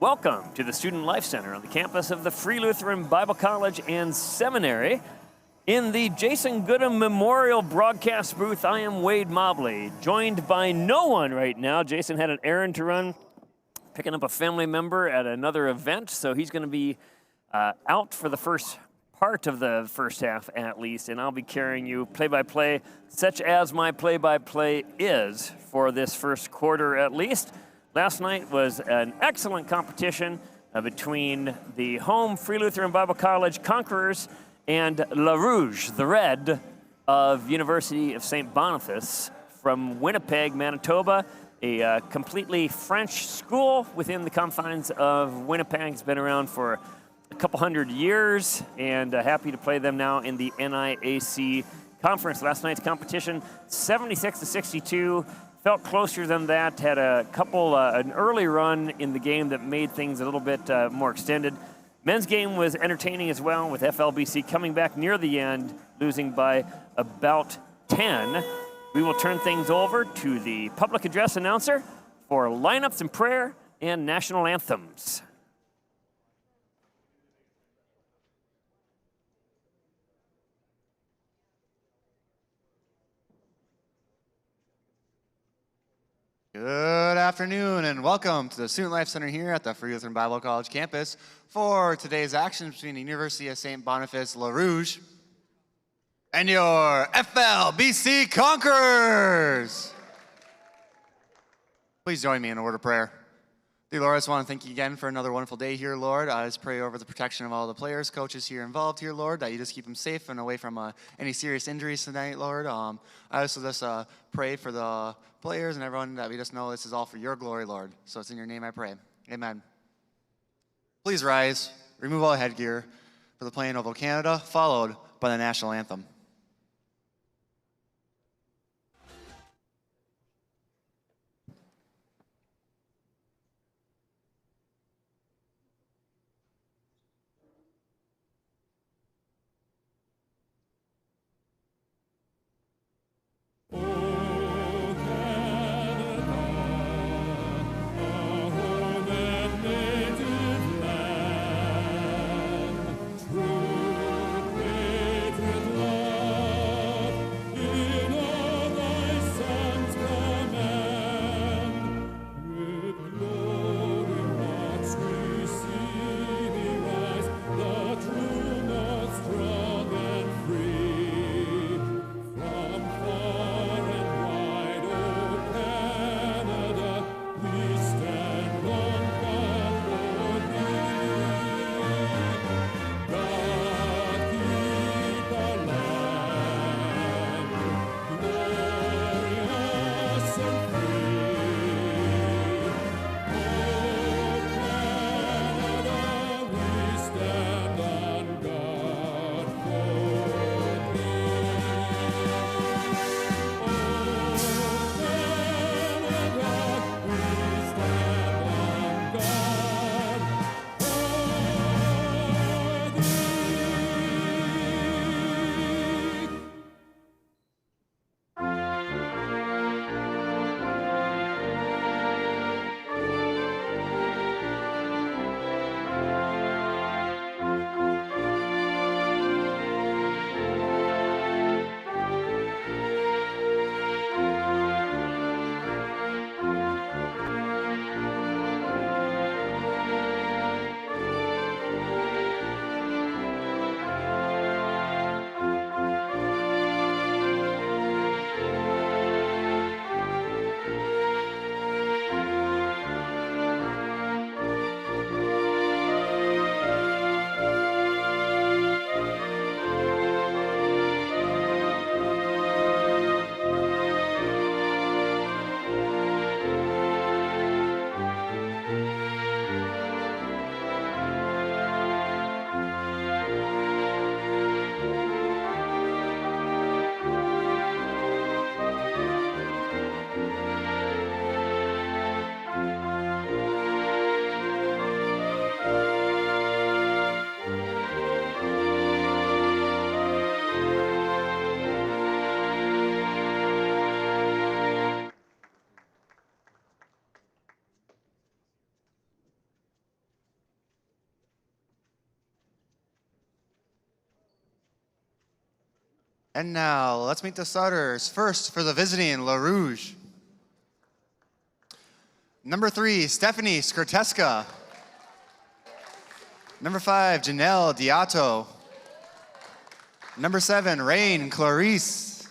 Welcome to the Student Life Center on the campus of the Free Lutheran Bible College and Seminary. In the Jason Goodham Memorial Broadcast booth, I am Wade Mobley, joined by no one right now. Jason had an errand to run, picking up a family member at another event, so he's going to be out for the first part of the first half at least, and I'll be carrying you play-by-play, such as my play-by-play is for this first quarter at least. Last night was an excellent competition between the home Free Lutheran Bible College Conquerors and La Rouge, the Red, of University of St. Boniface from Winnipeg, Manitoba, a completely French school within the confines of Winnipeg. It's been around for a couple hundred years, and happy to play them now in the NIAC conference. Last night's competition, 76-62. Felt closer than that, had a couple, an early run in the game that made things a little bit more extended. Men's game was entertaining as well, with FLBC coming back near the end, losing by about 10. We will turn things over to the public address announcer for lineups and prayer and national anthems. Good afternoon and welcome to the Student Life Center here at the Free Lutheran Bible College campus for today's action between the University of St. Boniface La Rouge and your FLBC Conquerors. Please join me in a word of prayer. Dear Lord, I just want to thank you again for another wonderful day here, Lord. I just pray over the protection of all the players, coaches here involved here, Lord, that you just keep them safe and away from any serious injuries tonight, Lord. I also just pray for the players and everyone that we just know this is all for your glory, Lord. So it's in your name I pray. Amen. Please rise, remove all headgear for the playing of O Canada, followed by the national anthem. And now, let's meet the starters. First, for the visiting La Rouge. Number 3, Stephanie Skrteska. Number 5, Janelle Diato. Number 7, Rain Clarice.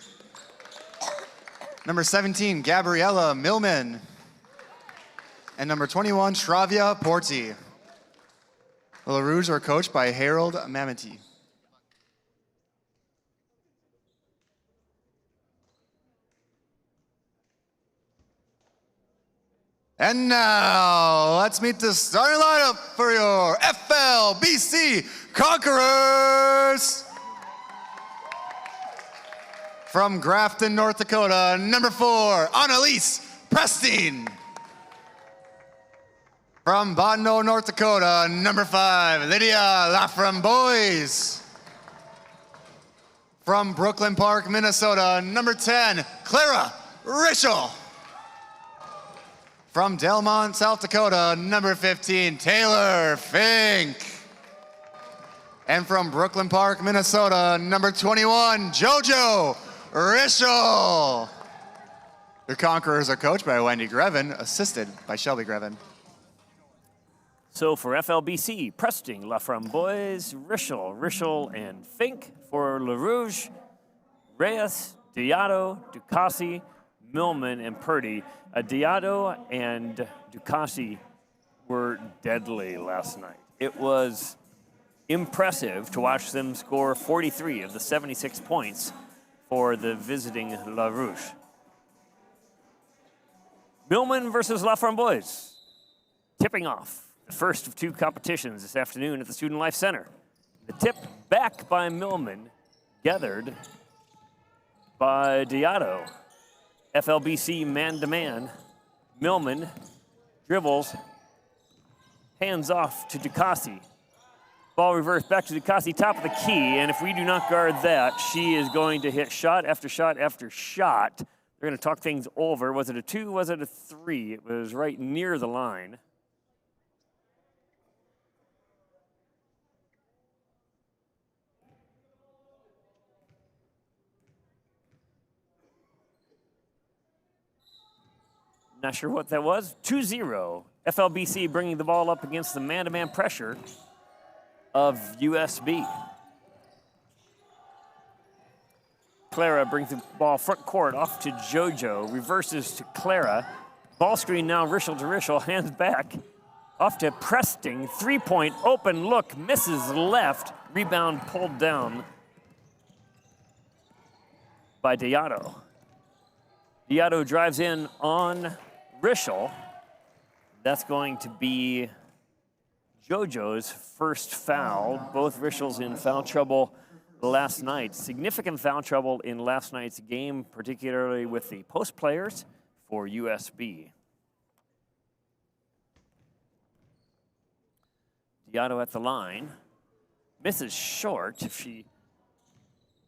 Number 17, Gabriella Millman. And number 21, Shravya Porti. The La Rouge are coached by Harold Mamity. And now, let's meet the starting lineup for your FLBC Conquerors. From Grafton, North Dakota, number 4, Annalise Preston. From Bottineau, North Dakota, number 5, Lydia Laframboise. From Brooklyn Park, Minnesota, number 10, Clara Rischel. From Delmont, South Dakota, number 15, Taylor Fink. And from Brooklyn Park, Minnesota, number 21, JoJo Rischel. The Conquerors are coached by Wendy Grevin, assisted by Shelby Grevin. So for FLBC, Preston, Laframboise, Rischel, and Fink. For La Rouge, Reyes, Diato, Ducassi, Millman, and Purdy. Diato and Ducassi were deadly last night. It was impressive to watch them score 43 of the 76 points for the visiting La Rouge. Millman versus Laframboise, tipping off the first of 2 competitions this afternoon at the Student Life Center. The tip back by Millman, gathered by Diato. FLBC man-to-man. Millman dribbles, hands off to Ducassi. Ball reversed back to Ducassi, top of the key, and if we do not guard that, she is going to hit shot after shot after shot. They're going to talk things over. Was it a 2? Was it a 3? It was right near the line. Not sure what that was. 2-0. FLBC bringing the ball up against the man-to-man pressure of USB. Clara brings the ball front court off to JoJo. Reverses to Clara. Ball screen now Rischel to Rischel. Hands back. Off to Preston. 3-point open look. Misses left. Rebound pulled down by Diato. Diato drives in on Rischel. That's going to be JoJo's first foul. Both Rischels in foul trouble last night. Significant foul trouble in last night's game, particularly with the post players for USB. Diato at the line. Misses short. If she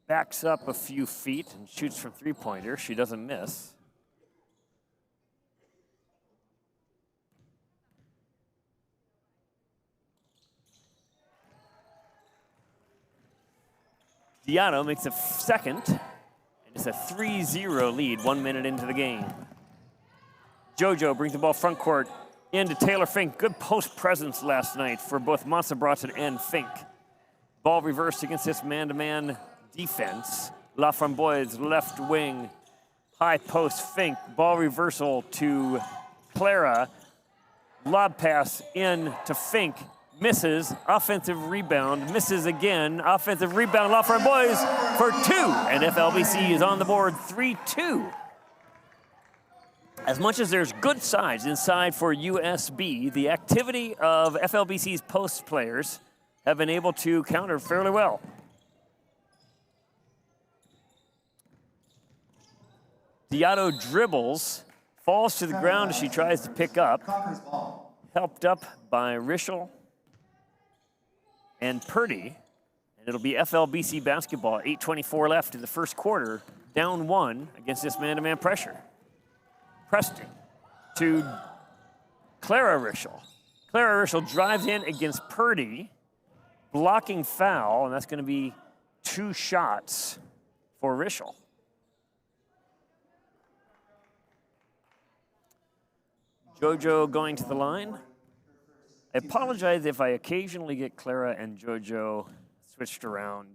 backs up a few feet and shoots from three-pointer, she doesn't miss. Diato makes a second, and it's a 3-0 lead 1 minute into the game. JoJo brings the ball front court into Taylor Fink. Good post presence last night for both Monson-Broughton and Fink. Ball reversed against this man-to-man defense. Laframboise left wing, high post Fink. Ball reversal to Clara. Lob pass in to Fink. Misses, offensive rebound, misses again, offensive rebound, Laframboise for 2, and FLBC is on the board 3-2. As much as there's good sides inside for USB, the activity of FLBC's post players have been able to counter fairly well. Diato dribbles, falls to the ground as she tries to pick up, helped up by Rischel and Purdy, and it'll be FLBC basketball. 8:24 left in the first quarter, down 1 against this man-to-man pressure. Preston to Clara Rischel. Clara Rischel drives in against Purdy, blocking foul, and that's going to be 2 shots for Rishel. Jojo going to the line. I apologize if I occasionally get Clara and Jojo switched around.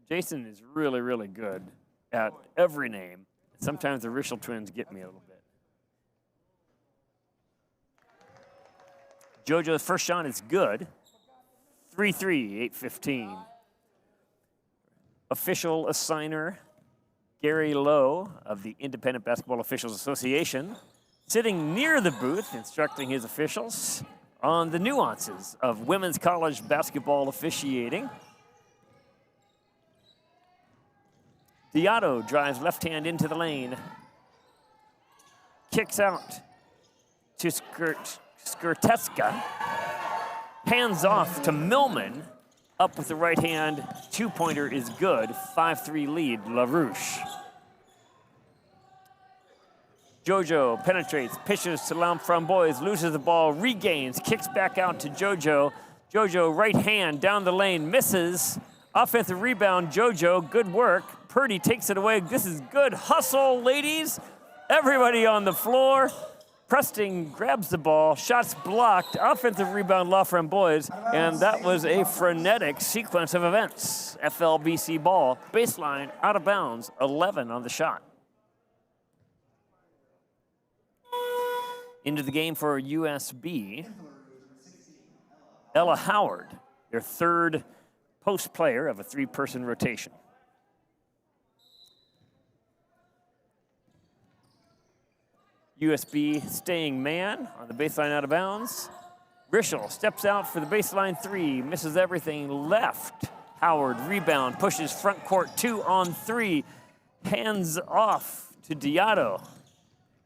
Jason is really, really good at every name. Sometimes the Rishel twins get me a little bit. Jojo's first shot is good. 3-3, 8-15. Official assigner Gary Lowe of the Independent Basketball Officials Association, sitting near the booth, instructing his officials on the nuances of women's college basketball officiating. Diato drives left hand into the lane. Kicks out to Skirteska. Hands off to Millman. Up with the right hand. Two-pointer is good. 5-3 lead, LaRouche. Jojo penetrates, pitches to Lamframboise, loses the ball, regains, kicks back out to Jojo. Jojo right hand down the lane, misses. Offensive rebound, Jojo, good work. Purdy takes it away. This is good hustle, ladies. Everybody on the floor. Preston grabs the ball, shots blocked, offensive rebound, Lamframboise, and that was a frenetic sequence of events. FLBC ball, baseline, out of bounds, 11 on the shot. Into the game for USB, Ella Howard, their third post player of a three-person rotation. USB staying man on the baseline out of bounds. Rishel steps out for the baseline three, misses everything left. Howard rebound, pushes front court 2 on 3. Hands off to Diato.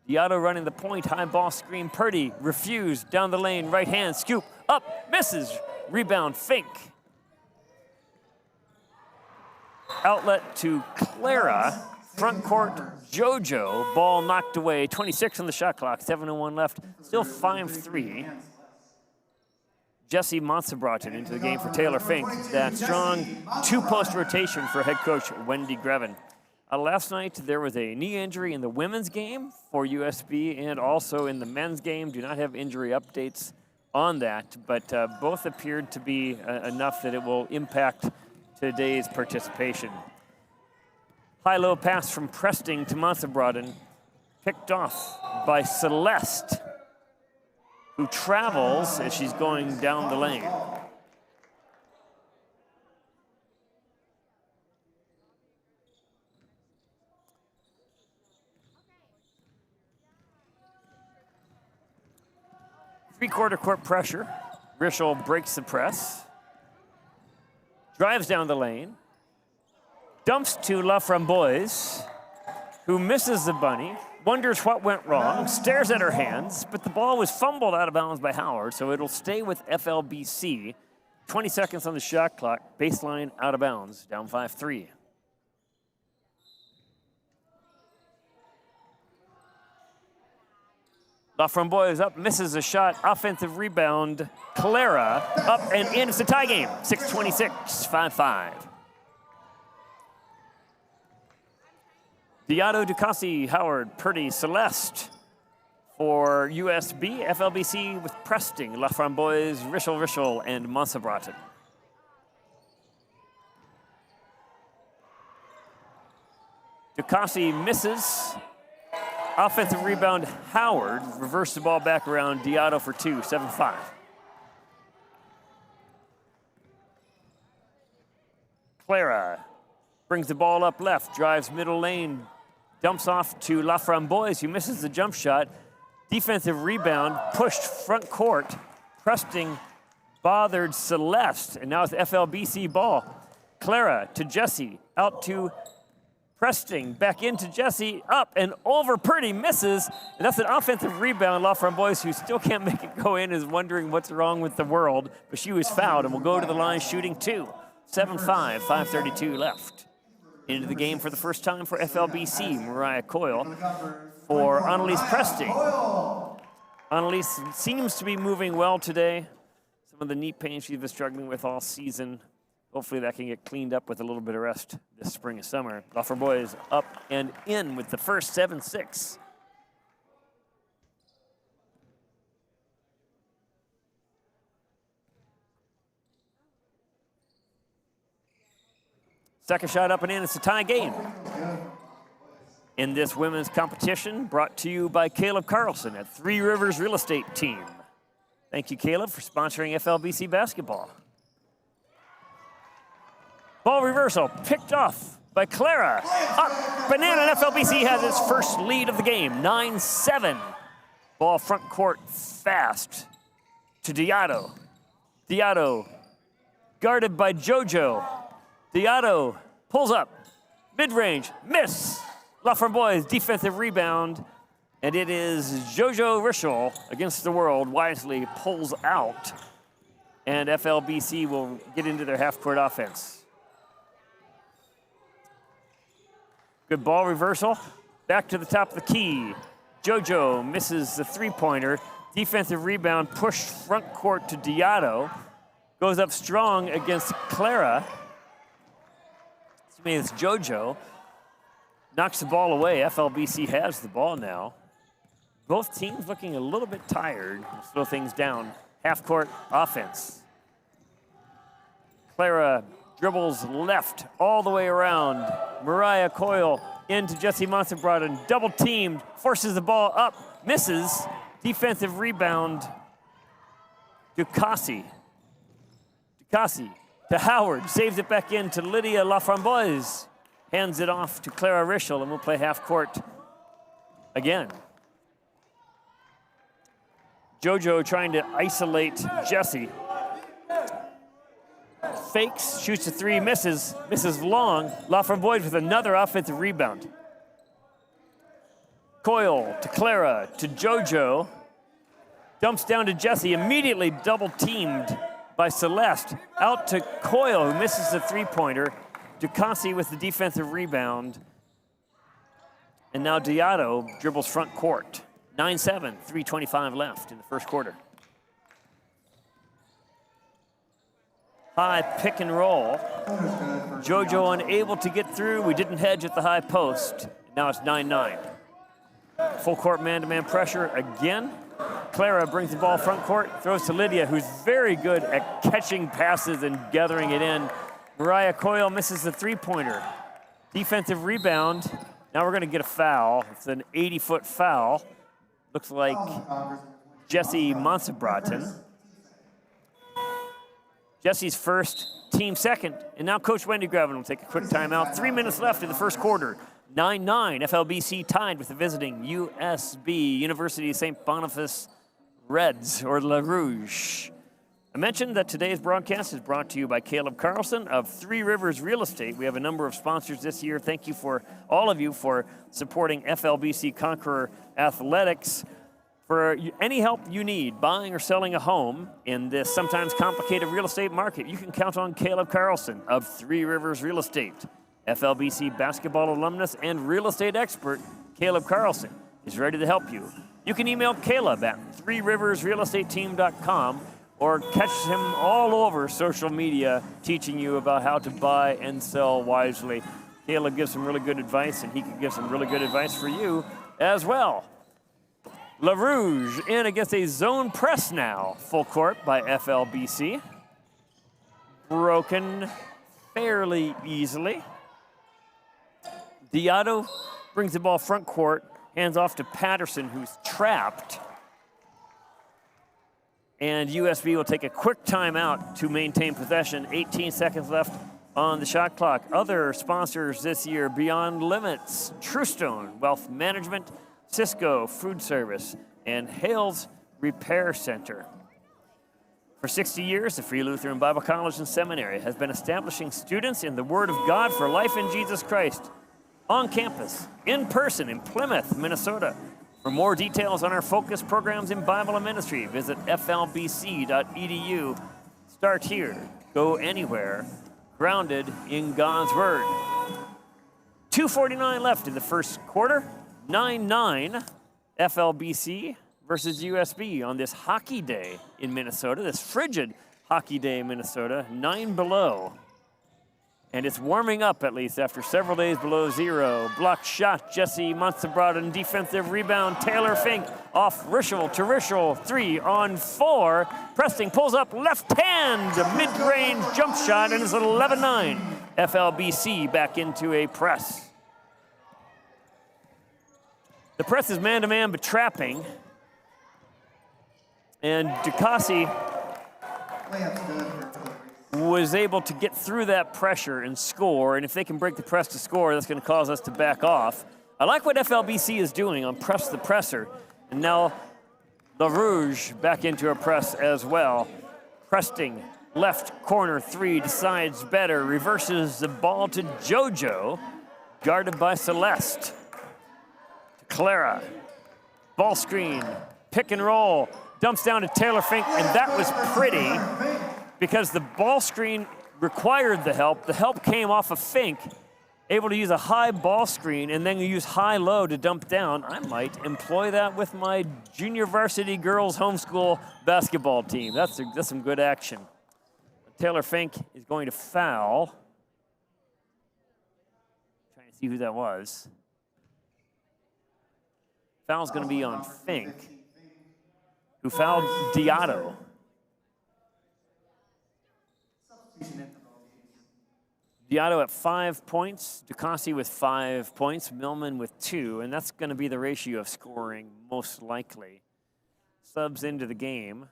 Diato running the point, high ball screen. Purdy refused, down the lane, right hand, scoop, up, misses. Rebound, Fink. Outlet to Clara. Front court, Jojo, ball knocked away, 26 on the shot clock, 7:01 left, still 5-3. Jesse Montsebraten into the game for Taylor Fink. That strong two-post rotation for head coach Wendy Grevin. Last night, there was a knee injury in the women's game for USB and also in the men's game. Do not have injury updates on that, but both appeared to be enough that it will impact today's participation. High-low pass from Presting to Montsebraten, picked off by Celeste, who travels as she's going down the lane. Three-quarter court pressure. Rishel breaks the press, drives down the lane, dumps to Lamframboise, who misses the bunny, wonders what went wrong, stares at her hands, but the ball was fumbled out of bounds by Howard, so it'll stay with FLBC. 20 seconds on the shot clock, baseline out of bounds, down 5-3. Lamframboise up, misses a shot, offensive rebound, Clara up and in, it's a tie game, 6:26, 5-5. Diato, Ducassi, Howard, Purdy, Celeste for USB, FLBC with Presting, Lamframboise, Rishel, and Montsebraten. Ducassi misses. Offensive rebound, Howard. Reverse the ball back around, Diato for 2, 7-5. Clara brings the ball up left, drives middle lane, dumps off to Lamframboise, who misses the jump shot. Defensive rebound, pushed front court. Presting bothered Celeste, and now it's FLBC ball. Clara to Jesse, out to Presting, back into Jesse, up and over Purdy, misses. And that's an offensive rebound. Lamframboise, who still can't make it go in, is wondering what's wrong with the world, but she was fouled and will go to the line shooting 2. 7-5, 5:32 left. Into the game for the first time for FLBC, Mariah Coyle for Annalise Presting. Annalise seems to be moving well today. Some of the knee pain she's been struggling with all season Hopefully that can get cleaned up with a little bit of rest this spring and summer. Lafayette boys up and in with the first 7-6. Second shot up and in, it's a tie game. In this women's competition, brought to you by Caleb Carlson at Three Rivers Real Estate Team. Thank you, Caleb, for sponsoring FLBC basketball. Ball reversal, picked off by Clara. Up, Banana, and FLBC has its first lead of the game, 9-7. Ball front court fast to Diato. Diato guarded by JoJo. Diato pulls up, mid-range, miss. Lafayette boys defensive rebound, and it is JoJo Rischel against the world, wisely pulls out, and FLBC will get into their half-court offense. Good ball reversal. Back to the top of the key. JoJo misses the three-pointer. Defensive rebound pushed front court to Diato. Goes up strong against Clara. It's JoJo. Knocks the ball away. FLBC has the ball now. Both teams looking a little bit tired. Slow things down. Half-court offense. Clara dribbles left all the way around. Mariah Coyle into Jesse Monsenbraten, double teamed, forces the ball up, misses. Defensive rebound. Ducassi. Ducassi to Howard, saves it back in to Lydia Laframboise. Hands it off to Clara Rischel, and we'll play half court again. JoJo trying to isolate Jesse. Fakes, shoots a three, misses long. Laframboise with another offensive rebound. Coyle to Clara, to JoJo. Dumps down to Jesse, immediately double teamed by Celeste. Out to Coyle, who misses the three-pointer. Ducassi with the defensive rebound. And now Diato dribbles front court. 9-7, 3:25 left in the first quarter. High pick and roll. JoJo unable to get through. We didn't hedge at the high post. Now it's 9-9. Full court man-to-man pressure again. Clara brings the ball front court, throws to Lydia, who's very good at catching passes and gathering it in. Mariah Coyle misses the three-pointer. Defensive rebound. Now we're going to get a foul. It's an 80-foot foul. Looks like Jesse Monsenbraten. Jesse's first, team second. And now Coach Wendy Graven will take a quick timeout. 3 minutes left in the first quarter. 9-9, FLBC tied with the visiting USB, University of St. Boniface Reds, or La Rouge. I mentioned that today's broadcast is brought to you by Caleb Carlson of Three Rivers Real Estate. We have a number of sponsors this year. Thank you for all of you for supporting FLBC Conqueror Athletics. For any help you need buying or selling a home in this sometimes complicated real estate market, you can count on Caleb Carlson of Three Rivers Real Estate. FLBC basketball alumnus and real estate expert, Caleb Carlson, is ready to help you. You can email Caleb at threeriversrealestateteam.com or catch him all over social media teaching you about how to buy and sell wisely. Caleb gives some really good advice, and he can give some really good advice for you as well. La Rouge in against a zone press now. Full court by FLBC. Broken fairly easily. Diato brings the ball front court, hands off to Patterson, who's trapped. And USB will take a quick timeout to maintain possession. 18 seconds left on the shot clock. Other sponsors this year, Beyond Limits, Truestone Wealth Management, Cisco Food Service, and Hales Repair Center. For 60 years, the Free Lutheran Bible College and Seminary has been establishing students in the Word of God for life in Jesus Christ. On campus, in person in Plymouth, Minnesota. For more details on our focus programs in Bible and ministry, visit flbc.edu. Start here, go anywhere, grounded in God's Word. 2:49 left in the first quarter. 9-9 FLBC versus USB on this hockey day in Minnesota, this frigid hockey day in Minnesota, 9 below. And it's warming up, at least, after several days below zero. Blocked shot, Jesse Monstebrod, defensive rebound, Taylor Fink off Rischel to Rischel, 3 on 4. Preston pulls up left hand, mid-range jump shot, and it's an 11-9. FLBC back into a press. The press is man-to-man, but trapping. And Ducassi was able to get through that pressure and score, and if they can break the press to score, that's going to cause us to back off. I like what FLBC is doing on press the presser, and now the Rouge back into a press as well. Presting, left corner 3, decides better, reverses the ball to JoJo, guarded by Celeste. To Clara, ball screen, pick and roll, dumps down to Taylor Fink, and that was pretty, because the ball screen required the help. The help came off of Fink, able to use a high ball screen and then use high-low to dump down. I might employ that with my junior varsity girls homeschool basketball team. That's some good action. Taylor Fink is going to foul. Trying to see who that was. Foul's going to be on Fink, who fouled Diotto. Diotto at 5 points, Ducassi with 5 points, Millman with 2, and that's going to be the ratio of scoring most likely. Subs into the game.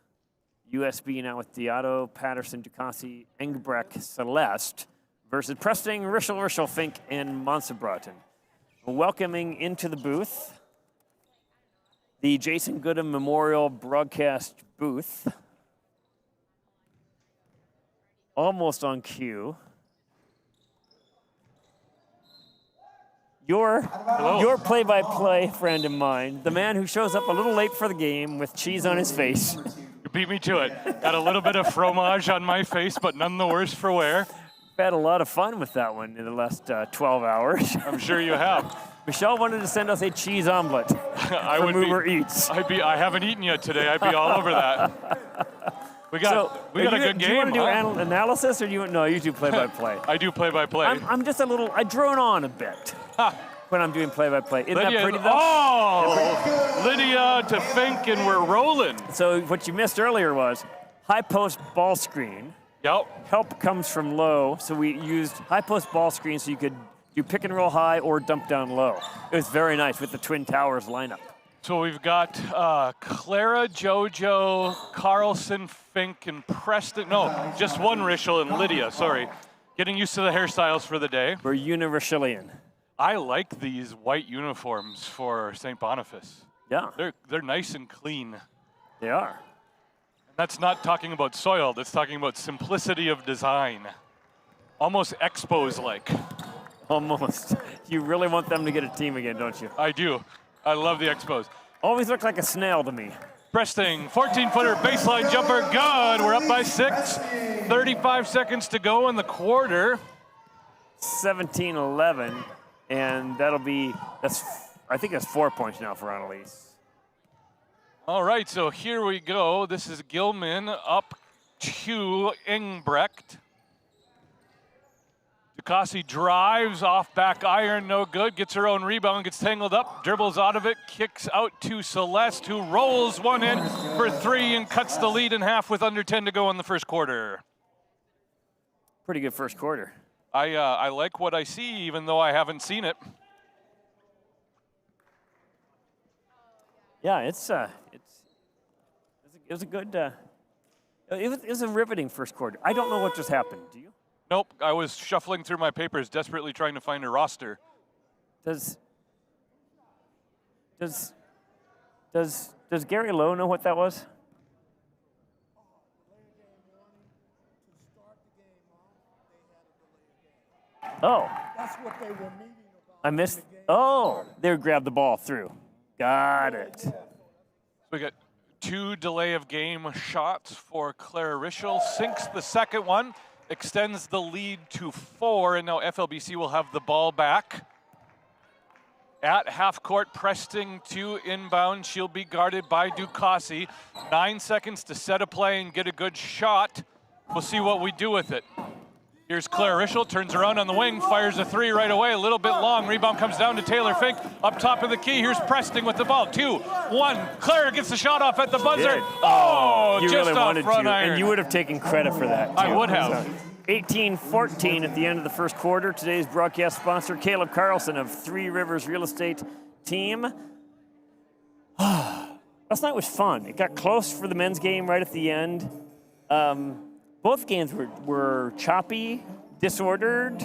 USB now with Diotto, Patterson, Ducassi, Engbrecht, Celeste versus Presting, Rischel, Fink, and Monstebrod. Welcoming into the booth, the Jason Goodham Memorial Broadcast booth. Almost on cue. Your play-by-play friend of mine, the man who shows up a little late for the game with cheese on his face. You beat me to it. Got a little bit of fromage on my face, but none the worse for wear. I've had a lot of fun with that one in the last 12 hours. I'm sure you have. Michelle wanted to send us a cheese omelet from Uber Eats. I haven't eaten yet today. I'd be all over that. We got a good game. Do you want to do analysis, or do you no? You do play-by-play. I do play-by-play. I'm just a little. I drone on a bit when I'm doing play-by-play. Isn't Lydia, that pretty though? Oh, Lydia to Fink, and we're rolling. So what you missed earlier was high post ball screen. Yep. Help comes from low, so we used high post ball screen so you could do pick and roll high or dump down low. It was very nice with the Twin Towers lineup. So we've got Clara, JoJo, Carlson, Fink, and Preston. No, just one Rischel and Lydia, sorry. Getting used to the hairstyles for the day. We're Unirischelian. I like these white uniforms for St. Boniface. Yeah. They're nice and clean. They are. And that's not talking about soil, that's talking about simplicity of design. Almost Expos-like. Almost. You really want them to get a team again, don't you? I do. I love the Expos. Always look like a snail to me. Presting, 14-footer baseline jumper, good. We're up by 6. 35 seconds to go in the quarter. 17-11, and I think that's 4 points now for Annalise. All right, so here we go. This is Gilman up to Engbrecht. Ducassi drives off back iron, no good. Gets her own rebound, gets tangled up, dribbles out of it, kicks out to Celeste, who rolls one in for 3 and cuts the lead in half with under 10 to go in the first quarter. Pretty good first quarter. I like what I see, even though I haven't seen it. Yeah, it was a good. It was a riveting first quarter. I don't know what just happened. Do you? Nope, I was shuffling through my papers, desperately trying to find a roster. Does Gary Lowe know what that was? Oh. That's what they were meeting about. I missed. Oh, they grabbed the ball through. Got it. We got 2 delay of game shots for Clara Rischel. Sinks the second one, extends the lead to 4, and now FLBC will have the ball back. At half court, Presting to inbound. She'll be guarded by Ducassi. 9 seconds to set a play and get a good shot. We'll see what we do with it. Here's Claire Rischel, turns around on the wing, fires a 3 right away, a little bit long. Rebound comes down to Taylor Fink. Up top of the key, here's Preston with the ball. 2-1. Claire gets the shot off at the buzzer. Did. Oh, You just really off wanted front to, iron. and you would have taken credit for that, too. I would have. 18-14 at the end of the first quarter. Today's broadcast sponsor, Caleb Carlson of Three Rivers Real Estate Team. Last night was fun. It got close for the men's game right at the end. Both games were choppy, disordered.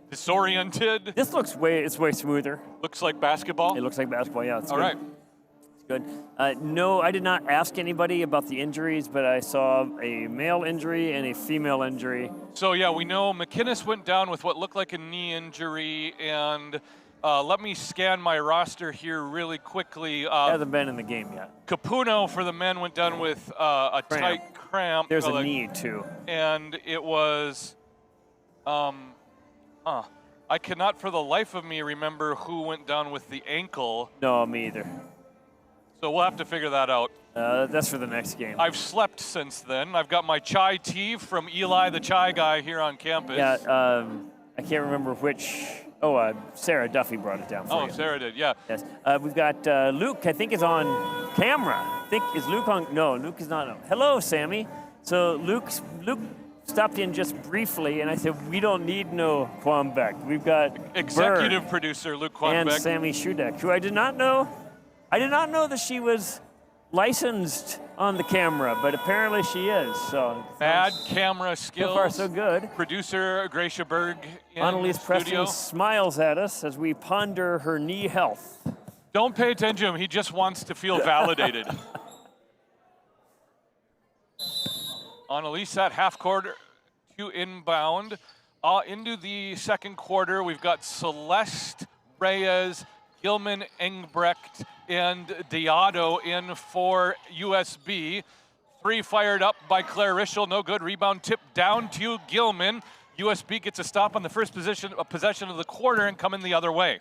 Disoriented. This looks way smoother. Looks like basketball. It looks like basketball, yeah. It's All good. right. It's good. No, I did not ask anybody about the injuries, but I saw a male injury and a female injury. So, yeah, we know McInnes went down with what looked like a knee injury, and let me scan my roster here really quickly. Hasn't been in the game yet. Capuno for the men went down with a tight cramp. There's a knee, too. And it was, I cannot for the life of me remember who went down with the ankle. No, me either. So we'll have to figure that out. That's for the next game. I've slept since then. I've got my chai tea from Eli, the chai guy here on campus. Yeah, I can't remember which. Oh, Sarah Duffy brought it down for you. Oh, Sarah did, yeah. Yes. We've got Luke, I think, is on camera. Is Luke on? No, Luke is not on. Hello, Sammy. So Luke stopped in just briefly, and I said, we don't need no Quambeck. We've got Executive Bird producer Luke and Quanbeck. Sammy Shudak, who I did not know that she was licensed on the camera, but apparently she is. So Bad camera skills. So far, so good. Producer Gracia Berg in Annalise studio. Preston smiles at us as we ponder her knee health. Don't pay attention to him. He just wants to feel validated. Annalise at half quarter to inbound. Into the second quarter, we've got Celeste, Reyes, Gilman, Engbrecht, and Diado in for USB. 3 fired up by Claire Rischel, no good. Rebound tipped down to Gilman. USB gets a stop on the first possession of the quarter and coming the other way.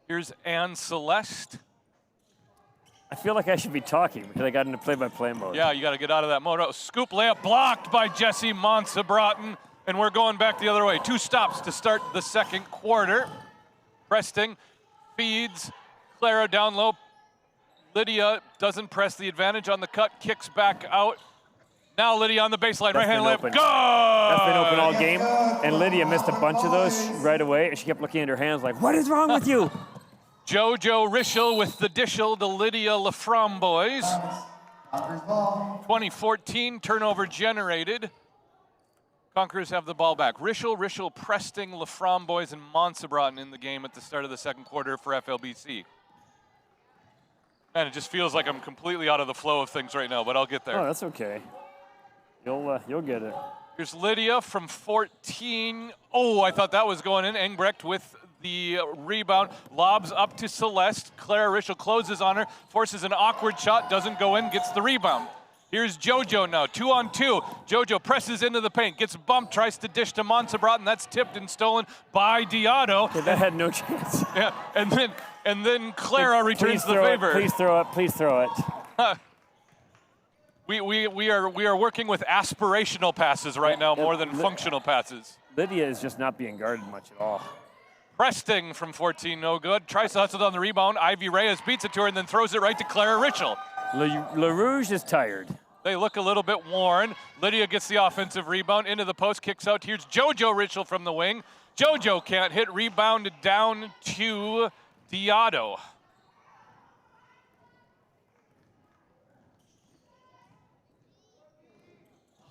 Here's Anne Celeste. I feel like I should be talking because I got into play-by-play mode. Yeah, you got to get out of that mode. Oh, scoop layup blocked by Jesse Monsabraten, and we're going back the other way. 2 stops to start the second quarter. Preston feeds Clara down low. Lydia doesn't press the advantage on the cut, kicks back out. Now Lydia on the baseline, right-hand layup, good! That's been open all game, and Lydia missed a bunch of those right away, and she kept looking at her hands like, what is wrong with you? Jojo Rischel with the dishel to Lydia Laframboise. 2014 turnover generated. Conquerors have the ball back. Rischel, Preston, Laframboise, and Monsabraten in the game at the start of the second quarter for FLBC. Man, it just feels like I'm completely out of the flow of things right now, but I'll get there. Oh, that's okay. You'll get it. Here's Lydia from 14. Oh, I thought that was going in. Engbrecht with the rebound. Lobs up to Celeste. Clara Rischel closes on her, forces an awkward shot, doesn't go in, gets the rebound. Here's Jojo now, 2-on-2. Jojo presses into the paint, gets bumped, tries to dish to Monsabraten. That's tipped and stolen by Diado. Okay, that had no chance. Yeah, and then Clara returns the favor. Please throw it. We are working with aspirational passes right now more than functional passes. Lydia is just not being guarded much at all. Preston from 14, no good. Tries to hustle on the rebound. Ivy Reyes beats it to her and then throws it right to Clara Rischel. LaRouge is tired. They look a little bit worn. Lydia gets the offensive rebound into the post, kicks out. Here's Jojo Rischel from the wing. Jojo can't hit, rebounded down to Diado.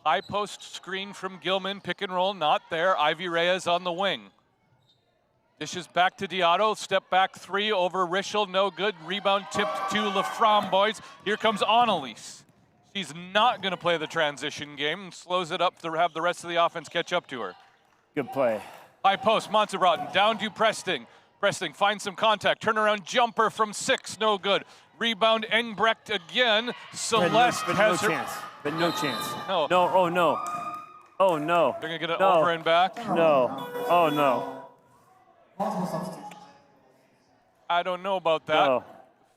High post screen from Gilman, pick and roll, not there. Ivy Reyes on the wing. Dishes back to Diado, step back 3 over Rischel, no good. Rebound tipped to Laframboise. Here comes Annalise. She's not going to play the transition game, slows it up to have the rest of the offense catch up to her. Good play. High post, Monsabraten down to Preston. Preston finds some contact, turnaround jumper from 6, no good. Rebound, Engbrecht again. Celeste has her. Chance. But no chance. No. No, oh no. Oh no. They're going to get it over and back. No. Oh no. I don't know about that. No.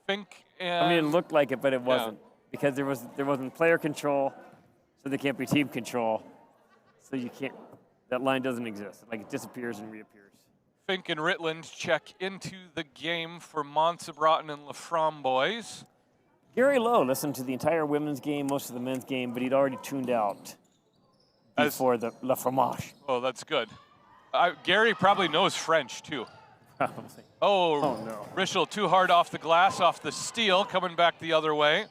Fink and I mean, it looked like it, but it wasn't. Because there wasn't player control, so there can't be team control. So you can't. That line doesn't exist. Like it disappears and reappears. Fink and Ritland check into the game for Montserrat and Laframboise. Gary Lowe listened to the entire women's game, most of the men's game, but he'd already tuned out before the La Fromage. Oh, that's good. Gary probably knows French, too. Probably. Oh, no. Rischel too hard off the glass, off the steal, coming back the other way.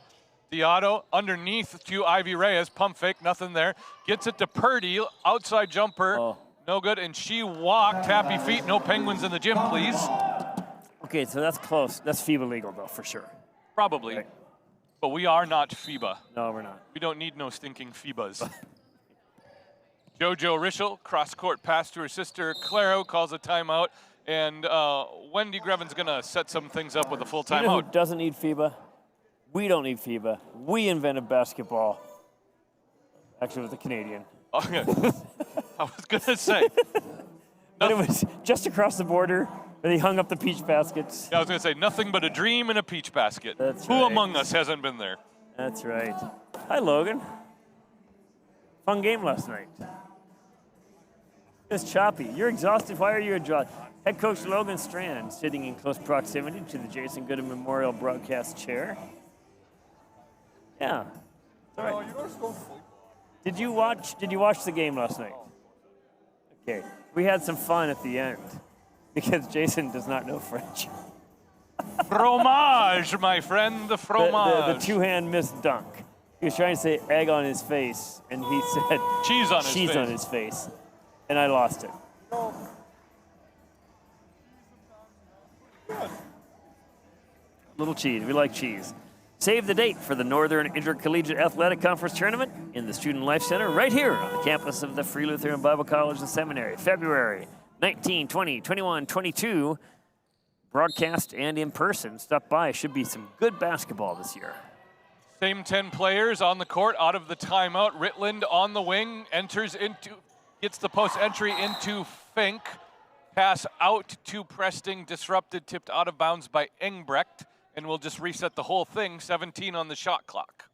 Diotto underneath to Ivy Reyes, pump fake, nothing there. Gets it to Purdy, outside jumper, no good, and she walked, happy feet, no penguins in the gym, please. Okay, so that's close. That's FIBA legal, though, for sure. Probably, Right. but we are not FIBA. No, we're not. We don't need no stinking FIBAs. Jojo Rischel, cross-court pass to her sister Claro, calls a timeout, and Wendy Grevin's gonna set some things up with a full You know who timeout. doesn't need FIBA? We don't need FIBA. We invented basketball. Actually, with the Canadian. Okay. I was gonna say. But it was just across the border where they hung up the peach baskets. I was gonna say nothing but a dream in a peach basket. That's Who right. among us hasn't been there? That's right. Hi, Logan. Fun game last night. It's choppy. You're exhausted. Why are you exhausted? Head coach Logan Strand sitting in close proximity to the Jason Gooden Memorial broadcast chair. Yeah. All right. Did you watch the game last night? Okay. We had some fun at the end because Jason does not know French. Fromage, my friend, the fromage. The two-hand missed dunk. He was trying to say egg on his face, and he said Cheese on his cheese face. on his face, and I lost it. Little cheese. We like cheese. Save the date for the Northern Intercollegiate Athletic Conference Tournament in the Student Life Center right here on the campus of the Free Lutheran Bible College and Seminary, February 19, 20, 21, 22. Broadcast and in person. Stop by. Should be some good basketball this year. Same 10 players on the court out of the timeout. Ritland on the wing, gets the post entry into Fink. Pass out to Preston, disrupted, tipped out of bounds by Engbrecht, and we'll just reset the whole thing, 17 on the shot clock.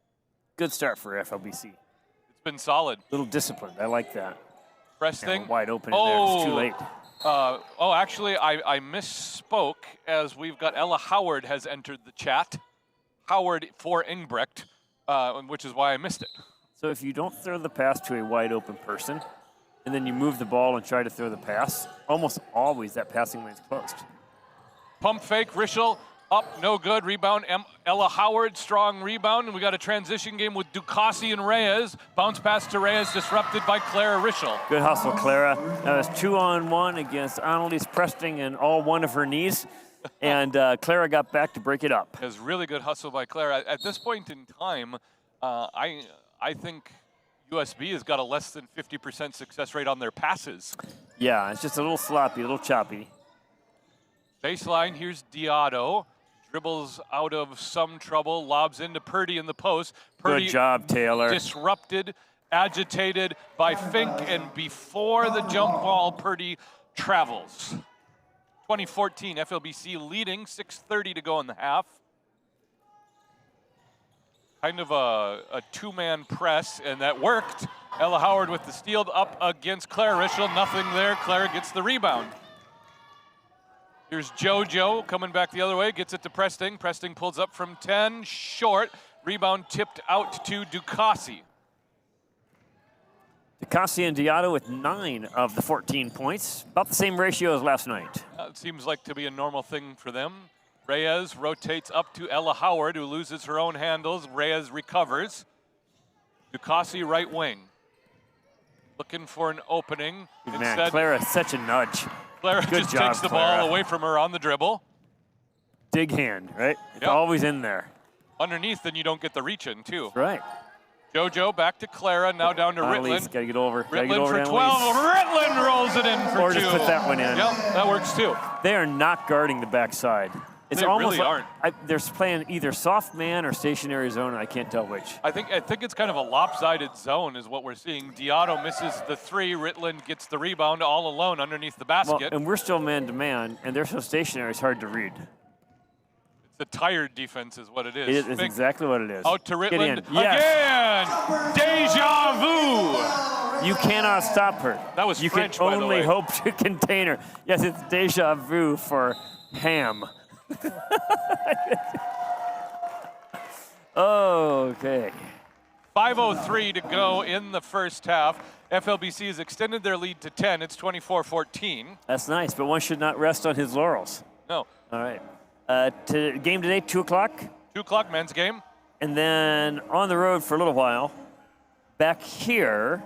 Good start for FLBC. It's been solid. Little disciplined. I like that. Preston. Yeah, wide open in there. It's too late. Actually, I misspoke as we've got Ella Howard has entered the chat. Howard for Engbrecht, which is why I missed it. So if you don't throw the pass to a wide open person, and then you move the ball and try to throw the pass, almost always that passing lane's closed. Pump fake, Rischel up, no good. Rebound, Ella Howard, strong rebound. And we got a transition game with Ducassi and Reyes. Bounce pass to Reyes, disrupted by Clara Rischel. Good hustle, Clara. That was 2-on-1 against Annalise Presting and all one of her knees. And Clara got back to break it up. It was really good hustle by Clara. At this point in time, I think USB has got a less than 50% success rate on their passes. Yeah, it's just a little sloppy, a little choppy. Baseline, here's Diotto. Dribbles out of some trouble, lobs into Purdy in the post. Purdy Good job, Taylor. Disrupted, agitated by Fink, and before the jump ball, Purdy travels. 2014, FLBC leading, 6:30 to go in the half. Kind of a two-man press, and that worked. Ella Howard with the steal up against Clara Rischel. Nothing there. Clara gets the rebound. Here's JoJo coming back the other way, gets it to Presting. Presting pulls up from 10, short. Rebound tipped out to Ducassi. Ducassi and Diotto with 9 of the 14 points. About the same ratio as last night. It seems like to be a normal thing for them. Reyes rotates up to Ella Howard, who loses her own handles. Reyes recovers. Ducassi right wing. Looking for an opening. Man, Clara, such a nudge. Clara Good just job, takes the Clara. ball away from her on the dribble. Dig hand, right? It's Yep. always in there. Underneath, then you don't get the reach in, too. Right. JoJo back to Clara, now down to Annalise, Ritland. gotta get over. Gotta get Ritland over for Annalise. 12. Ritland rolls it in for Or 2. just put that one in. Yep, that works too. They are not guarding the backside. It's They almost really like they're playing either soft man or stationary zone. I can't tell which. I think it's kind of a lopsided zone is what we're seeing. Diotto misses the 3. Ritland gets the rebound all alone underneath the Well, basket. and we're still man to man, and they're so stationary. It's hard to read. It's a tired defense is what it is. It is Fink exactly what it is. out to Get Ritland in. Yes. again. Deja vu. You cannot stop her. That was you French, can by the only way. hope to contain her. Yes, it's deja vu for ham. Okay. 5:03 to go in the first half. FLBC has extended their lead to 10. It's 24-14. That's nice, but one should not rest on his laurels. No. All right. Game today, 2 o'clock. 2 o'clock men's game. And then on the road for a little while. Back here,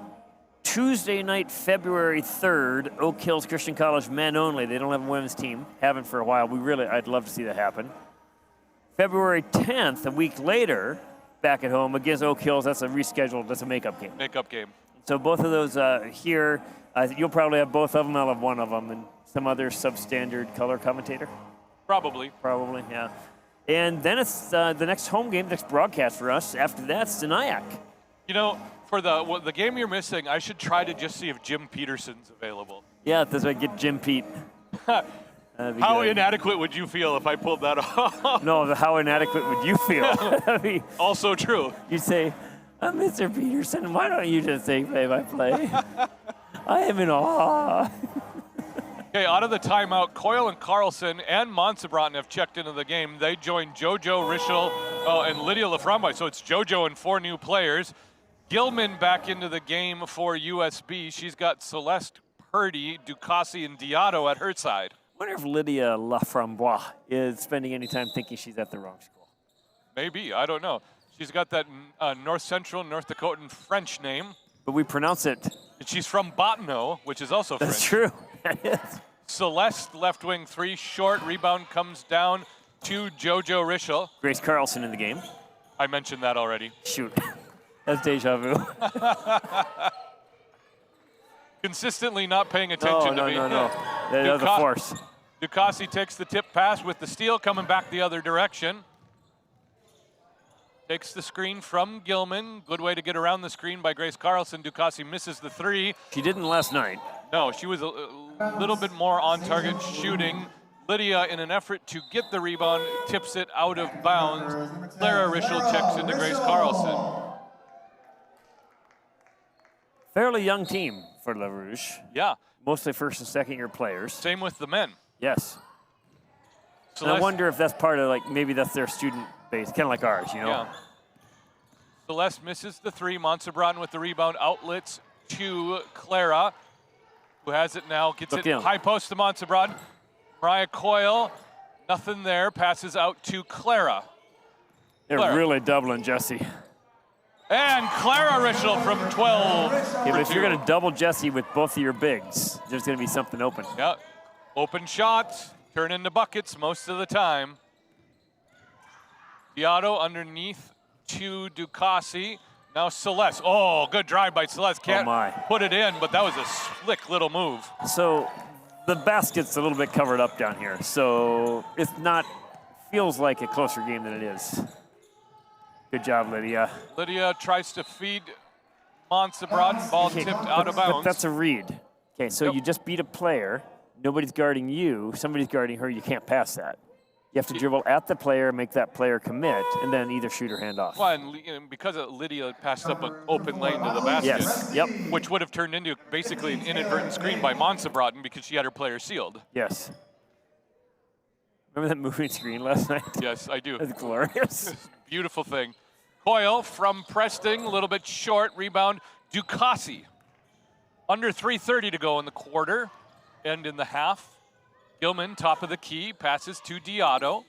Tuesday night, February 3rd, Oak Hills Christian College men only. They don't have a women's team. Haven't for a while. I'd love to see that happen. February 10th, a week later, back at home against Oak Hills. That's a rescheduled, that's a makeup game. Makeup game. So both of those here, you'll probably have both of them. I'll have one of them, and some other substandard color commentator. Probably. Probably, yeah. And then it's the next home game, next broadcast for us. After that, it's Nyack. You know, for the game you're missing, I should try to just see if Jim Peterson's available. Yeah, this way I get Jim Pete. How inadequate would you feel if I pulled that off? No, how inadequate would you feel? That'd be, Also true. you'd say, Mr. Peterson, why don't you just say play-by-play? I am in awe. Okay, out of the timeout, Coyle and Carlson and Montsebraten have checked into the game. They joined JoJo Rischel and Lydia Laframboise, so it's JoJo and 4 new players. Gilman back into the game for USB. She's got Celeste, Purdy, Ducassi, and Diato at her side. I wonder if Lydia Laframboise is spending any time thinking she's at the wrong school. Maybe, I don't know. She's got that North Central, North Dakotan French name. But we pronounce it. And she's from Bottineau, which is also That's French. true. That is. Celeste, left wing 3, short. Rebound comes down to JoJo Rischel. Grace Carlson in the game. I mentioned that already. Shoot. That's deja vu. Consistently not paying attention to me. No. That's a force. Ducassi takes the tip pass with the steal, coming back the other direction. Takes the screen from Gilman. Good way to get around the screen by Grace Carlson. Ducassi misses the 3. She didn't last night. No, she was a little bit more on target shooting. Lydia, in an effort to get the rebound, tips it out of bounds. Clara Rischel checks into Grace Carlson. Fairly young team for La Rouge. Yeah, Mostly first and second year players. same with the men. Yes. And I Celeste- wonder if that's part of, like, maybe that's their student base, kind of like ours, you know? Yeah. Celeste misses the 3. Montsebraten with the rebound, outlets to Clara, who has it now, gets Look it in. high post to Montsebraten. Mariah Coyle, nothing there, passes out to Clara. They're Clara. really doubling Jesse. And Clara Rischel from 12. Yeah, but if you're going to double Jesse with both of your bigs, there's going to be something open. Yeah, open shots, turn into buckets most of the time. Diato underneath to Ducassi. Now Celeste. Oh, good drive by Celeste. Can't my. put it in, but that was a slick little move. So the basket's a little bit covered up down here, so it's not, feels like a closer game than it is. Good job, Lydia. Lydia tries to feed Montsebraten. Ball tipped out of But bounds. that's a read. Okay, so Yep. you just beat a player. Nobody's guarding you. Somebody's guarding her. You can't pass that. You have to dribble at the player, make that player commit, and then either shoot or hand off. Well, and because Lydia passed up an open lane to the basket, Yes. Yep. which would have turned into basically an inadvertent screen by Montsebraten because she had her player sealed. Yes. Remember that moving screen last night? Yes, I do. That's glorious. Beautiful thing. Coyle from Preston, a little bit short. Rebound, Ducassi. Under 3:30 to go in the quarter and in the half. Gilman, top of the key, passes to Diato.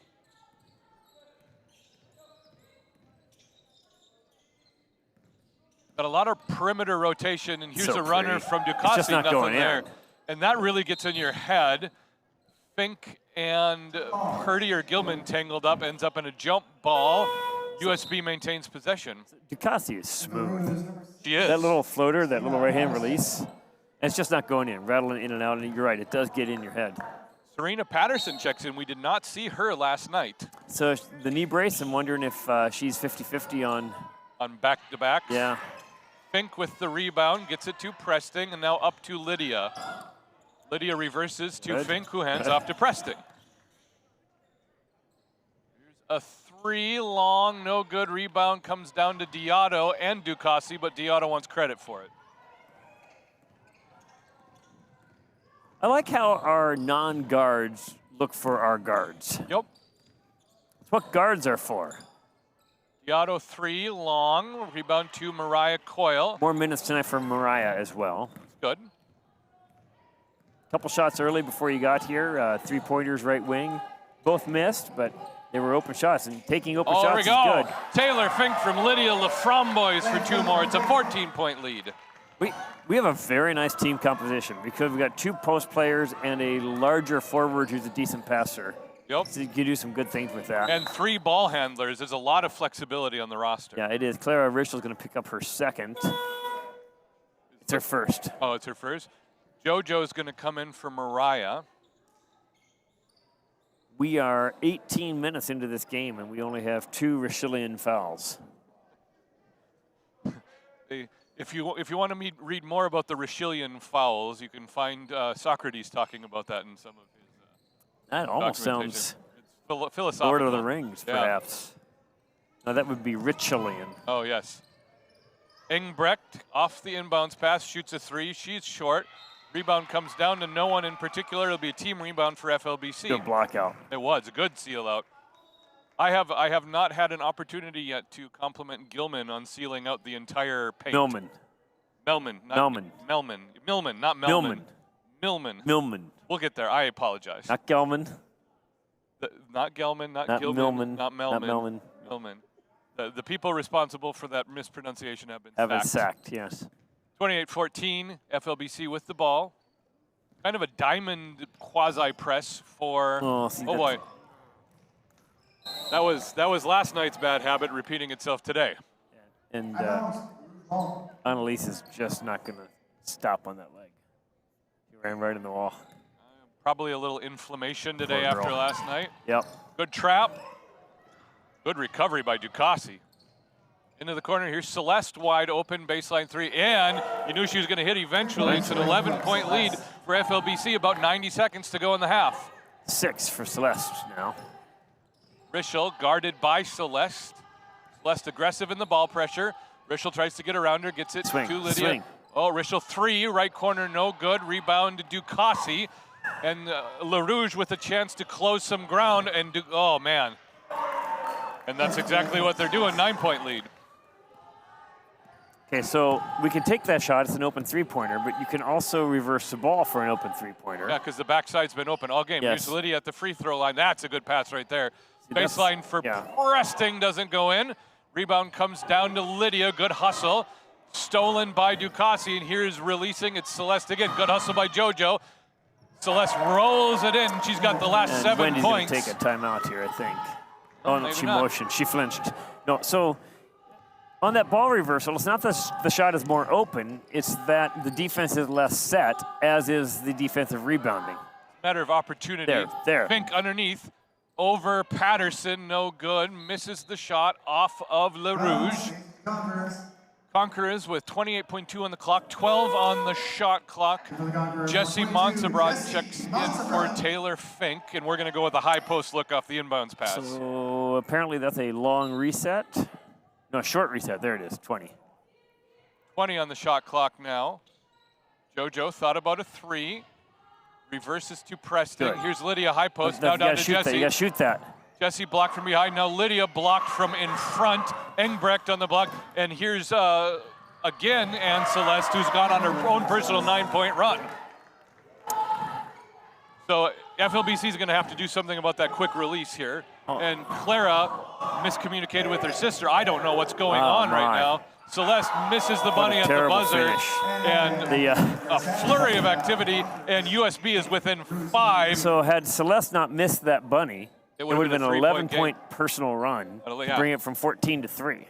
Got a lot of perimeter rotation, and here's So a runner pretty. from It's just Ducassi, not nothing going in. there. And that really gets in your head. Fink and Purdy or Gilman tangled up, ends up in a jump ball. USB maintains possession. Ducassi is smooth. She is. That little floater, that little right-hand release, and it's just not going in, rattling in and out, and you're right, it does get in your head. Serena Patterson checks in. We did not see her last night So the knee brace, I'm wondering if she's 50-50 on, on back-to-back. yeah. Fink with the rebound, gets it to Preston, and now up to Lydia. Lydia reverses to Good. Fink, who hands off to Preston. Here's a 3 long, no good rebound, comes down to Diato and Ducassi, but Diato wants credit for it. I like how our non-guards look for our guards. Yep. It's what guards are for. Diotto 3, long. Rebound to Mariah Coyle. More minutes tonight for Mariah as well. Good. Couple shots early before you got here. 3-pointers right wing. Both missed, but they were open shots, and taking open shots is good. Taylor Fink from Lydia Laframboise for 2 more. It's a 14-point lead. We have a very nice team composition because we've got 2 post players and a larger forward who's a decent passer. Yep. So you can do some good things with that. And 3 ball handlers. There's a lot of flexibility on the roster. Yeah, it is. Clara Richel's going to pick up her second. It's her first. Oh, it's her first. JoJo's going to come in for Mariah. We are 18 minutes into this game, and we only have 2 Richelian fouls. If you want to read more about the Richelian fouls, you can find Socrates talking about that in some of his That almost documentation. sounds It's philosophical. Lord of the Rings, Yeah. perhaps. No, that would be Richelian. Oh, yes. Engbrecht off the inbounds pass, shoots a 3. She's short. Rebound comes down to no one in particular. It'll be a team rebound for FLBC. Good block out. It was a good seal out. I have not had an opportunity yet to compliment Gilman on sealing out the entire paint. Millman. Melman. Not Melman. Melman. Millman, not Melman. Millman. Millman. Millman. We'll get there. I apologize. Not Gelman. Not Gelman, not Not Gilman, Millman. not Melman. Not Millman. Millman. The people responsible for that mispronunciation have been Have sacked. it sacked, yes. 28-14, FLBC with the ball. Kind of a diamond quasi press for. Oh, see, boy, that was last night's bad habit repeating itself today. And Annalise is just not going to stop on that leg. She ran right in the wall. Probably a little inflammation today Poor girl. after last night. Yep. Good trap. Good recovery by Ducassi. Into the corner. Here's Celeste wide open, baseline 3. And you knew she was going to hit eventually. It's an 11-point lead for FLBC, about 90 seconds to go in the half. 6 for Celeste now. Richel guarded by Celeste. Celeste aggressive in the ball pressure. Richel tries to get around her, gets it Swing, to Lydia. swing. Oh, Richel 3, right corner, no good. Rebound to Ducassi. And LaRouge with a chance to close some ground. And oh, man. And that's exactly what they're doing, 9-point lead. Okay, so we can take that shot. It's an open 3-pointer, but you can also reverse the ball for an open 3-pointer. Yeah, because the backside's been open all game. Yes. Here's Lydia at the free throw line. That's a good pass right there. See, that's- Baseline for Presting doesn't go in. Rebound comes down to Lydia. Good hustle. Stolen by Ducassi, and here's releasing. It's Celeste again. Good hustle by JoJo. Celeste rolls it in. She's got the last And 7 Wendy's points. going to take a timeout here, I think. Oh, no, maybe she not. motioned. She flinched. No, so on that ball reversal, it's not that the shot is more open. It's that the defense is less set, as is the defensive rebounding. Matter of opportunity. There. Fink underneath. Over Patterson, no good. Misses the shot off of LaRouge. Conquerors with 28.2 on the clock, 12 on the shot clock. Jesse Monsabrod checks in for Taylor Fink, and we're going to go with a high post look off the inbounds pass. So apparently that's a long reset. No, short reset. There it is, 20. 20 on the shot clock now. JoJo thought about a 3. Reverses to Preston. Good. Here's Lydia, high post, You now down gotta to shoot that. Jesse. You got to shoot that. Jesse blocked from behind. Now Lydia blocked from in front. Engbrecht on the block. And here's again Anne Celeste, who's gone on her own personal 9-point run. So FLBC is going to have to do something about that quick release here. Oh. And Clara miscommunicated with her sister. I don't know what's going Oh, on right my. now. Celeste misses the bunny at the terrible buzzer. finish. And The, a flurry of activity. And USB is within 5. so had Celeste not missed that bunny, it would have been an 3-point 11-point personal run to Yeah. bring it from 14 to 3.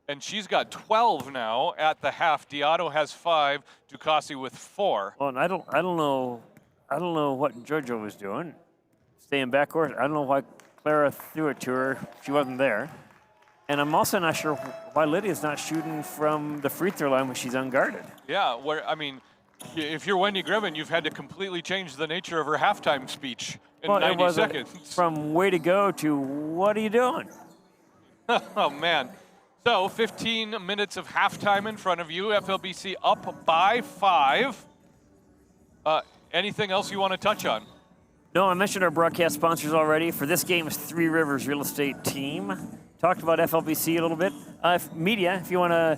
And she's got 12 now at the half. Diotto has 5. Ducassi with 4. Well, and I don't know what JoJo was doing, staying backcourt. I don't know why Clara threw it to her. She wasn't there. And I'm also not sure why Lydia's not shooting from the free throw line when she's unguarded. Yeah, if you're Wendy Griffin, you've had to completely change the nature of her halftime speech in Well, it 90 wasn't seconds. from way to go to what are you doing? Oh, man. So 15 minutes of halftime in front of you. FLBC up by 5. Anything else you want to touch on? No, I mentioned our broadcast sponsors already. For this game is Three Rivers Real Estate Team. Talked about FLBC a little bit. Media, if you want to,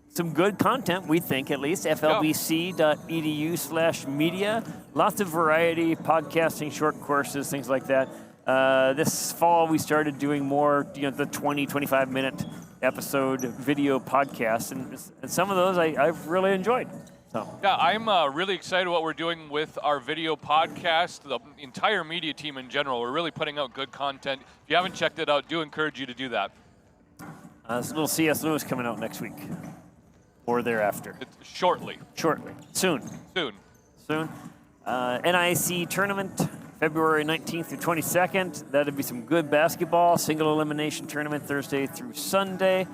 some good content, we think at least, flbc.edu/media. Lots of variety, podcasting, short courses, things like that. This fall, we started doing more, the 20, 25-minute episode video podcasts, and some of those I've really enjoyed. So. Yeah, I'm really excited what we're doing with our video podcast, the entire media team in general. We're really putting out good content. If you haven't checked it out, do encourage you to do that. There's a little C.S. Lewis coming out next week or thereafter. Shortly. Soon. NIC tournament, February 19th through 22nd. That'll be some good basketball. Single elimination tournament Thursday through Sunday.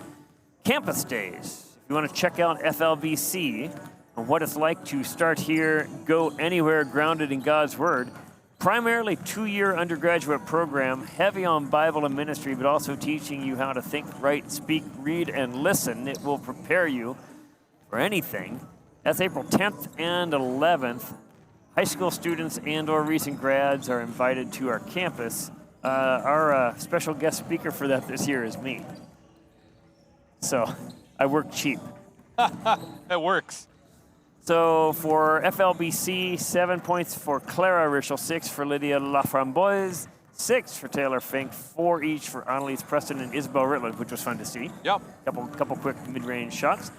Campus days. If you want to check out FLBC and what it's like to start here, go anywhere grounded in God's Word. Primarily 2-year undergraduate program, heavy on Bible and ministry, but also teaching you how to think, write, speak, read, and listen. It will prepare you for anything. That's April 10th and 11th. High school students and or recent grads are invited to our campus. Our special guest speaker for that this year is me. So I work cheap. That works. So for FLBC, 7 points for Clara Richel, 6 for Lydia Laframboise, 6 for Taylor Fink, 4 each for Annalise Preston and Isabel Ritland, which was fun to see. Yep. Couple quick mid-range shots.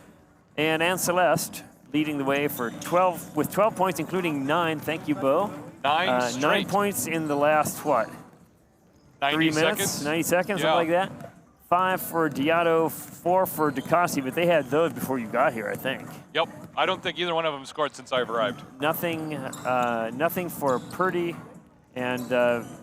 And Anne Celeste leading the way with 12 points, including 9. Thank you, Bo. 9 straight. 9 points in the last, 90 3 minutes? seconds? 90 seconds, Yeah. something like that. 5 for Diato, 4 for DeCossi, but they had those before you got here, I think. Yep. I don't think either one of them scored since I've arrived. Nothing for Purdy, and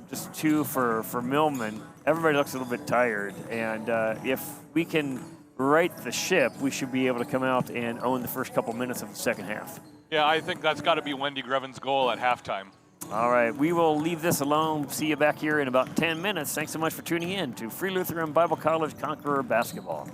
just 2 for Millman. Everybody looks a little bit tired, and if we can right the ship, we should be able to come out and own the first couple minutes of the second half. Yeah, I think that's got to be Wendy Grevin's goal at halftime. All right, we will leave this alone. See you back here in about 10 minutes. Thanks so much for tuning in to Free Lutheran Bible College Conqueror Basketball.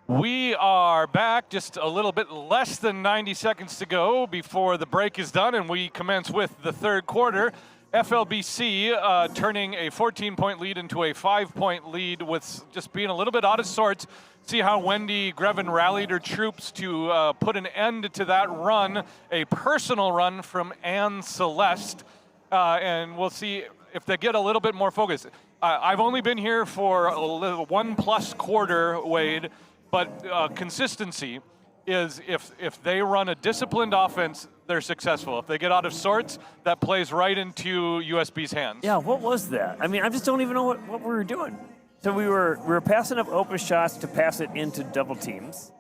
We are back, just a little bit less than 90 seconds to go before the break is done, and we commence with the third quarter. FLBC turning a 14-point lead into a 5-point lead with just being a little bit out of sorts. See how Wendy Grevin rallied her troops to put an end to that run, a personal run from Anne Celeste. And we'll see if they get a little bit more focus. I've only been here for a little 1+ quarter, Wade, but consistency is if they run a disciplined offense, they're successful. If they get out of sorts, that plays right into USB's hands. Yeah, what was that? I mean, I just don't even know what we were doing. So we were passing up open shots to pass it into double teams,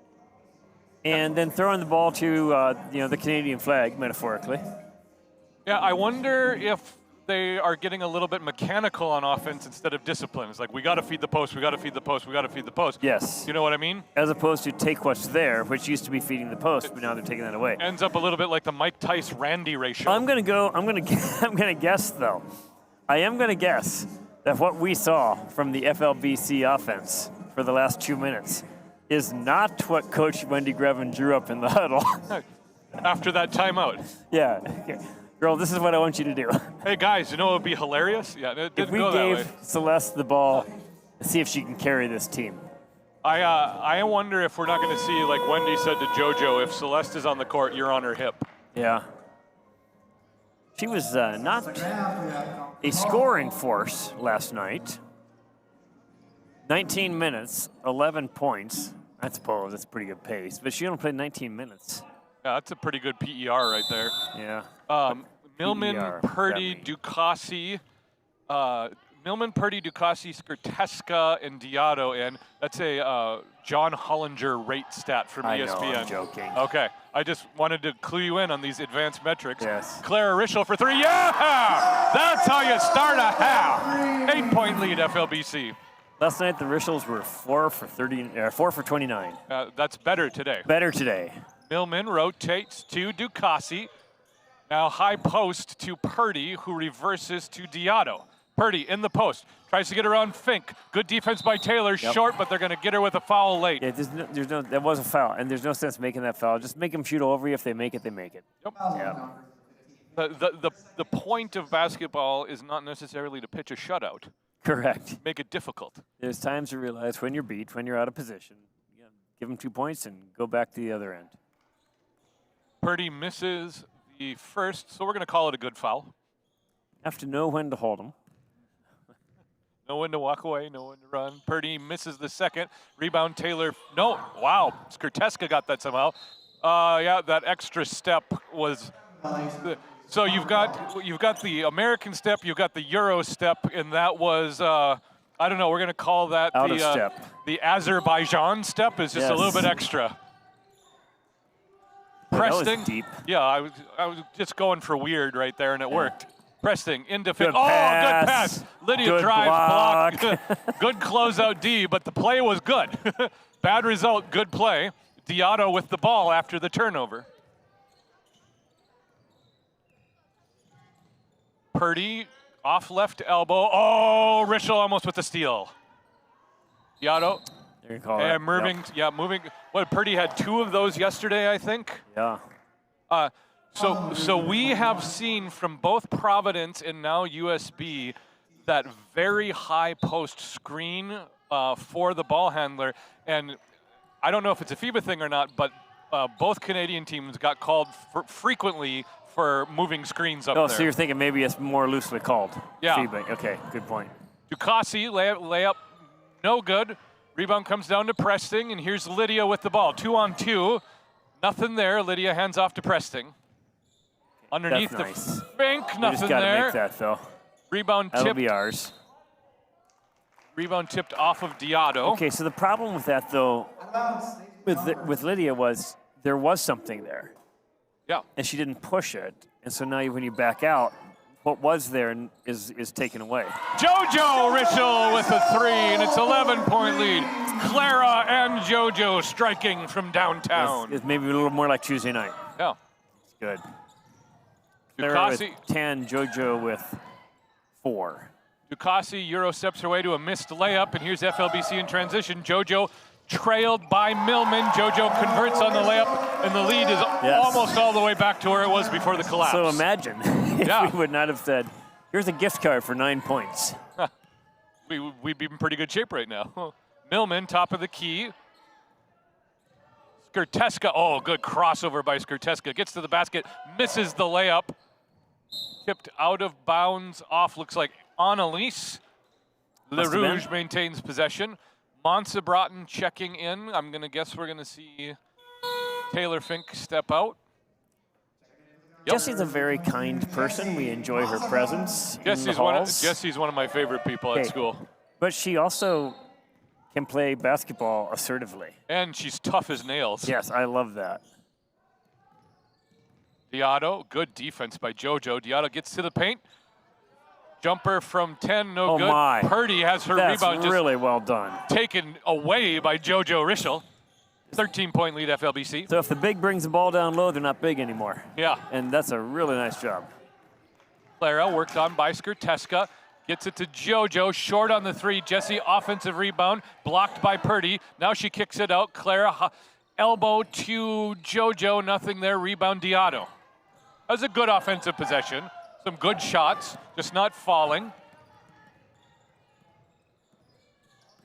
and then throwing the ball to the Canadian flag, metaphorically. Yeah, I wonder if they are getting a little bit mechanical on offense instead of discipline. It's like, we got to feed the post, we got to feed the post, we got to feed the post. Yes. You know what I mean? As opposed to take what's there, which used to be feeding the post, but now they're taking that away. Ends up a little bit like the Mike Tice-Randy ratio. I'm gonna guess though. I am gonna guess that what we saw from the FLBC offense for the last 2 minutes is not what Coach Wendy Grevin drew up in the huddle. After that timeout. Yeah. Okay. Girl, this is what I want you to do. Hey guys, you know what would be hilarious? Yeah, it didn't go that way. If we gave Celeste the ball, see if she can carry this team. I wonder if we're not going to see, like Wendy said to JoJo, if Celeste is on the court, you're on her hip. Yeah. She was not a scoring force last night. 19 minutes, 11 points. I suppose that's a pretty good pace, but she only played 19 minutes. Yeah, that's a pretty good PER right there. Yeah. Millman, PER, Purdy, Ducassi, Skrteska, and Diato, and that's a John Hollinger rate stat from ESPN. I know, I'm joking. Okay, I just wanted to clue you in on these advanced metrics. Yes. Clara Rischel for 3. Yeah! That's how you start a half. 8-point lead, FLBC. Last night the Rischels were 4 for 29. That's better today. Better today. Millman rotates to Ducassi. Now high post to Purdy, who reverses to Diato. Purdy in the post. Tries to get around Fink. Good defense by Taylor. Yep. Short, but they're going to get her with a foul late. Yeah, that was a foul, and there's no sense making that foul. Just make them shoot over you. If they make it, they make it. Yep. Yeah. The point of basketball is not necessarily to pitch a shutout. Correct. Make it difficult. There's times to realize when you're beat, when you're out of position. Give them 2 points and go back to the other end. Purdy misses the first, so we're going to call it a good foul. Have to know when to hold them. Know when to walk away, know when to run. Purdy misses the second. Rebound Taylor. No, wow. Skrteska got that somehow. Yeah, that extra step was. So you've got the American step, you've got the Euro step, and that was I don't know. We're going to call that the Azerbaijan step. Is just a little bit extra. Preston. That was deep. Yeah, I was just going for weird right there, and it worked. Preston into Fink. Good pass. Good pass. Lydia Good drives, block. Good closeout D, but the play was good. Bad result, good play. Diato with the ball after the turnover. Purdy off left elbow. Oh, Rischel almost with the steal. Diato. And moving, moving. What, Purdy had 2 of those yesterday, I think? Yeah. So we have seen from both Providence and now USB that very high post screen for the ball handler. And I don't know if it's a FIBA thing or not, but both Canadian teams got called frequently for moving screens up there. Oh, so you're thinking maybe it's more loosely called. Yeah. FIBA. Okay, good point. Ducassi, layup, no good. Rebound comes down to Preston, and here's Lydia with the ball. 2-on-2. Nothing there. Lydia hands off to Preston. Underneath That's nice. the Fink, nothing there. We just got to make that, though. Rebound That'll tipped. be ours. Rebound tipped off of Diato. Okay, so the problem with that, though, with Lydia was there was something there. Yeah. And she didn't push it. And so now when you back out, what was there is taken away. JoJo Rischel with a 3, and it's 11-point lead. Clara and JoJo striking from downtown. It's maybe a little more like Tuesday night. Yeah. It's good. Clara with Ducassi 10, JoJo with 4. Ducassi Euro steps her way to a missed layup, and here's FLBC in transition. JoJo trailed by Millman. JoJo converts on the layup, and the lead is almost all the way back to where it was before the collapse. So imagine if we would not have said, here's a gift card for 9 points. We'd be in pretty good shape right now. Millman, top of the key. Skirteska, oh, good crossover by Skirteska. Gets to the basket, misses the layup. Tipped out of bounds off, looks like Annalise. LaRouge maintains possession. Monsabraten checking in. I'm going to guess we're going to see Taylor Fink step out. Jessie's a very kind person. We enjoy her presence in the halls. Jessie's one of my favorite people at school. But she also can play basketball assertively. And she's tough as nails. Yes, I love that. Diotto, good defense by JoJo. Diotto gets to the paint. Jumper from 10, no good. My. Purdy has her That's rebound really well done. Taken away by JoJo Rischel. 13-point lead FLBC. So if the big brings the ball down low, they're not big anymore. Yeah. And that's a really nice job. Clara worked on by Skirteska. Gets it to JoJo, short on the 3. Jessie, offensive rebound, blocked by Purdy. Now she kicks it out. Clara, elbow to JoJo, nothing there. Rebound Diotto. That was a good offensive possession. Some good shots, just not falling.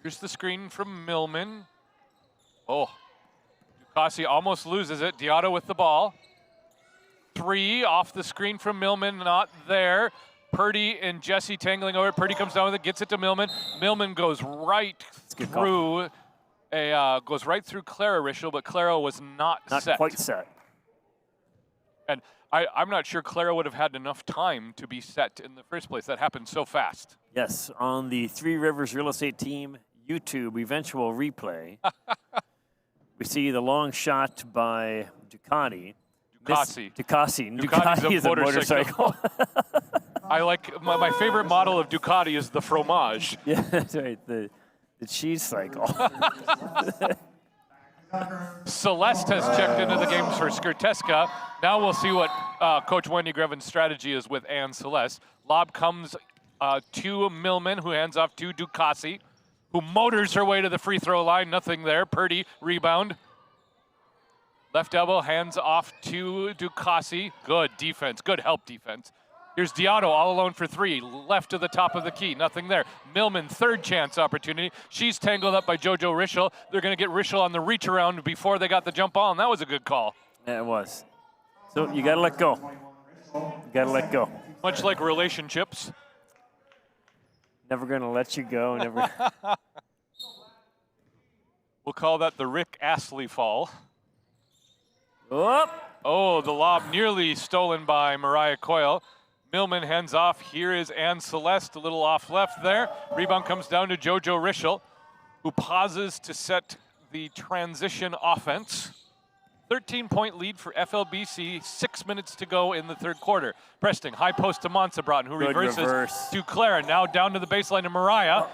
Here's the screen from Millman. Oh, Ducassi almost loses it. Diotto with the ball. 3 off the screen from Millman, not there. Purdy and Jessie tangling over. Purdy comes down with it, gets it to Millman. Millman goes right through Clara Rischel, but Clara was not set. Not quite set. And I'm not sure Clara would have had enough time to be set in the first place. That happened so fast. Yes, on the Three Rivers Real Estate Team YouTube eventual replay, we see the long shot by Ducati. Ducati is a motorcycle. I like, my favorite model of Ducati is the fromage. Yeah, that's right, the cheese cycle. Celeste has checked into the games for Skirteska. Now we'll see what Coach Wendy Grevin's strategy is with Anne Celeste. Lob comes to Millman, who hands off to Ducassi, who motors her way to the free throw line. Nothing there. Purdy, rebound. Left elbow, hands off to Ducassi. Good defense, good help defense. Here's Diotto all alone for 3, left to the top of the key, nothing there. Millman, third chance opportunity. She's tangled up by JoJo Rischel. They're going to get Rischel on the reach around before they got the jump ball, and that was a good call. Yeah, it was. So you got to let go. You got to let go. Much like relationships. Never going to let you go. Never. We'll call that the Rick Astley fall. Oh, Oh, the lob nearly stolen by Mariah Coyle. Millman hands off. Here is Anne Celeste, a little off left there. Rebound comes down to JoJo Rischel, who pauses to set the transition offense. 13-point lead for FLBC, 6 minutes to go in the third quarter. Preston, high post to Monsabraten, who reverses to Clara. Now down to the baseline to Mariah.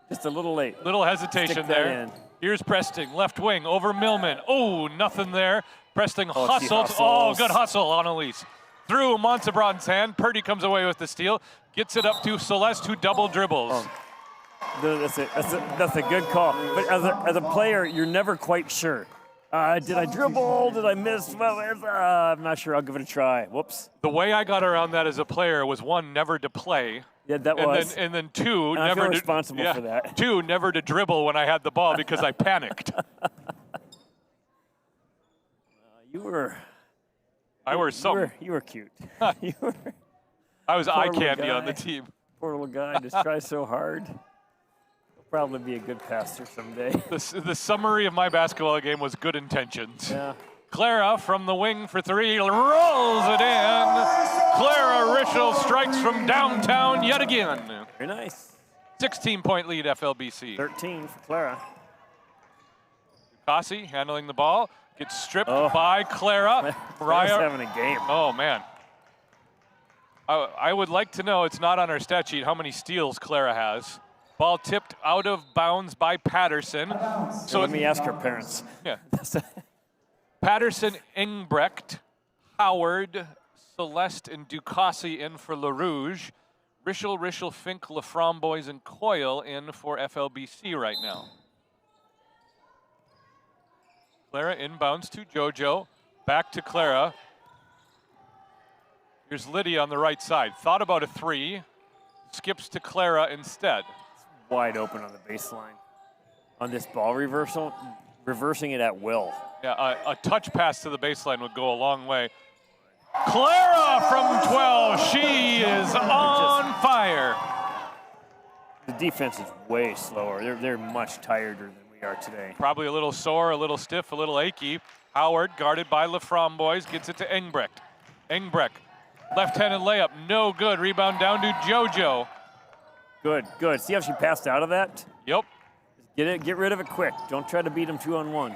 Just a little late. Little hesitation there. Here's Preston, left wing, over Millman. Oh, nothing there. Preston hustled. Oh, good hustle on Elise. Through Monsabraten's hand. Purdy comes away with the steal. Gets it up to Celeste, who double dribbles. Oh. That's a good call. But as a player, you're never quite sure. Did I dribble? Did I miss? Well, I'm not sure. I'll give it a try. Whoops. The way I got around that as a player was, 1, never to play. Yeah, that was. And then 2, and never I feel responsible for that. 2, never to dribble when I had the ball because I panicked. You were cute. I was eye candy on the team. Poor little guy, just tries so hard. He'll probably be a good passer someday. The summary of my basketball game was good intentions. Yeah. Clara from the wing for 3, rolls it in. Clara Rischel strikes from downtown yet again. Very nice. 16-point lead FLBC. 13 for Clara. Ducassi handling the ball. Gets stripped by Clara. Clara's having a game. Oh, man. I would like to know, it's not on our stat sheet, how many steals Clara has. Ball tipped out of bounds by Patterson. So let me ask her parents. Yeah. Patterson, Engbrecht, Howard, Celeste, and Ducassi in for LaRouge. Rischel, Fink, Laframboise, and Coyle in for FLBC right now. Clara inbounds to JoJo. Back to Clara. Here's Lydia on the right side. Thought about a three. Skips to Clara instead. Wide open on the baseline. On this ball reversal, reversing it at will. Yeah, a touch pass to the baseline would go a long way. Clara from 12. She is on fire. The defense is way slower. They're much tireder than we are today. Probably a little sore, a little stiff, a little achy. Howard, guarded by Laframboise, gets it to Engbrecht. Engbrecht, left-handed layup, no good. Rebound down to JoJo. Good. See how she passed out of that? Yep. Get rid of it quick. Don't try to beat them 2-on-1.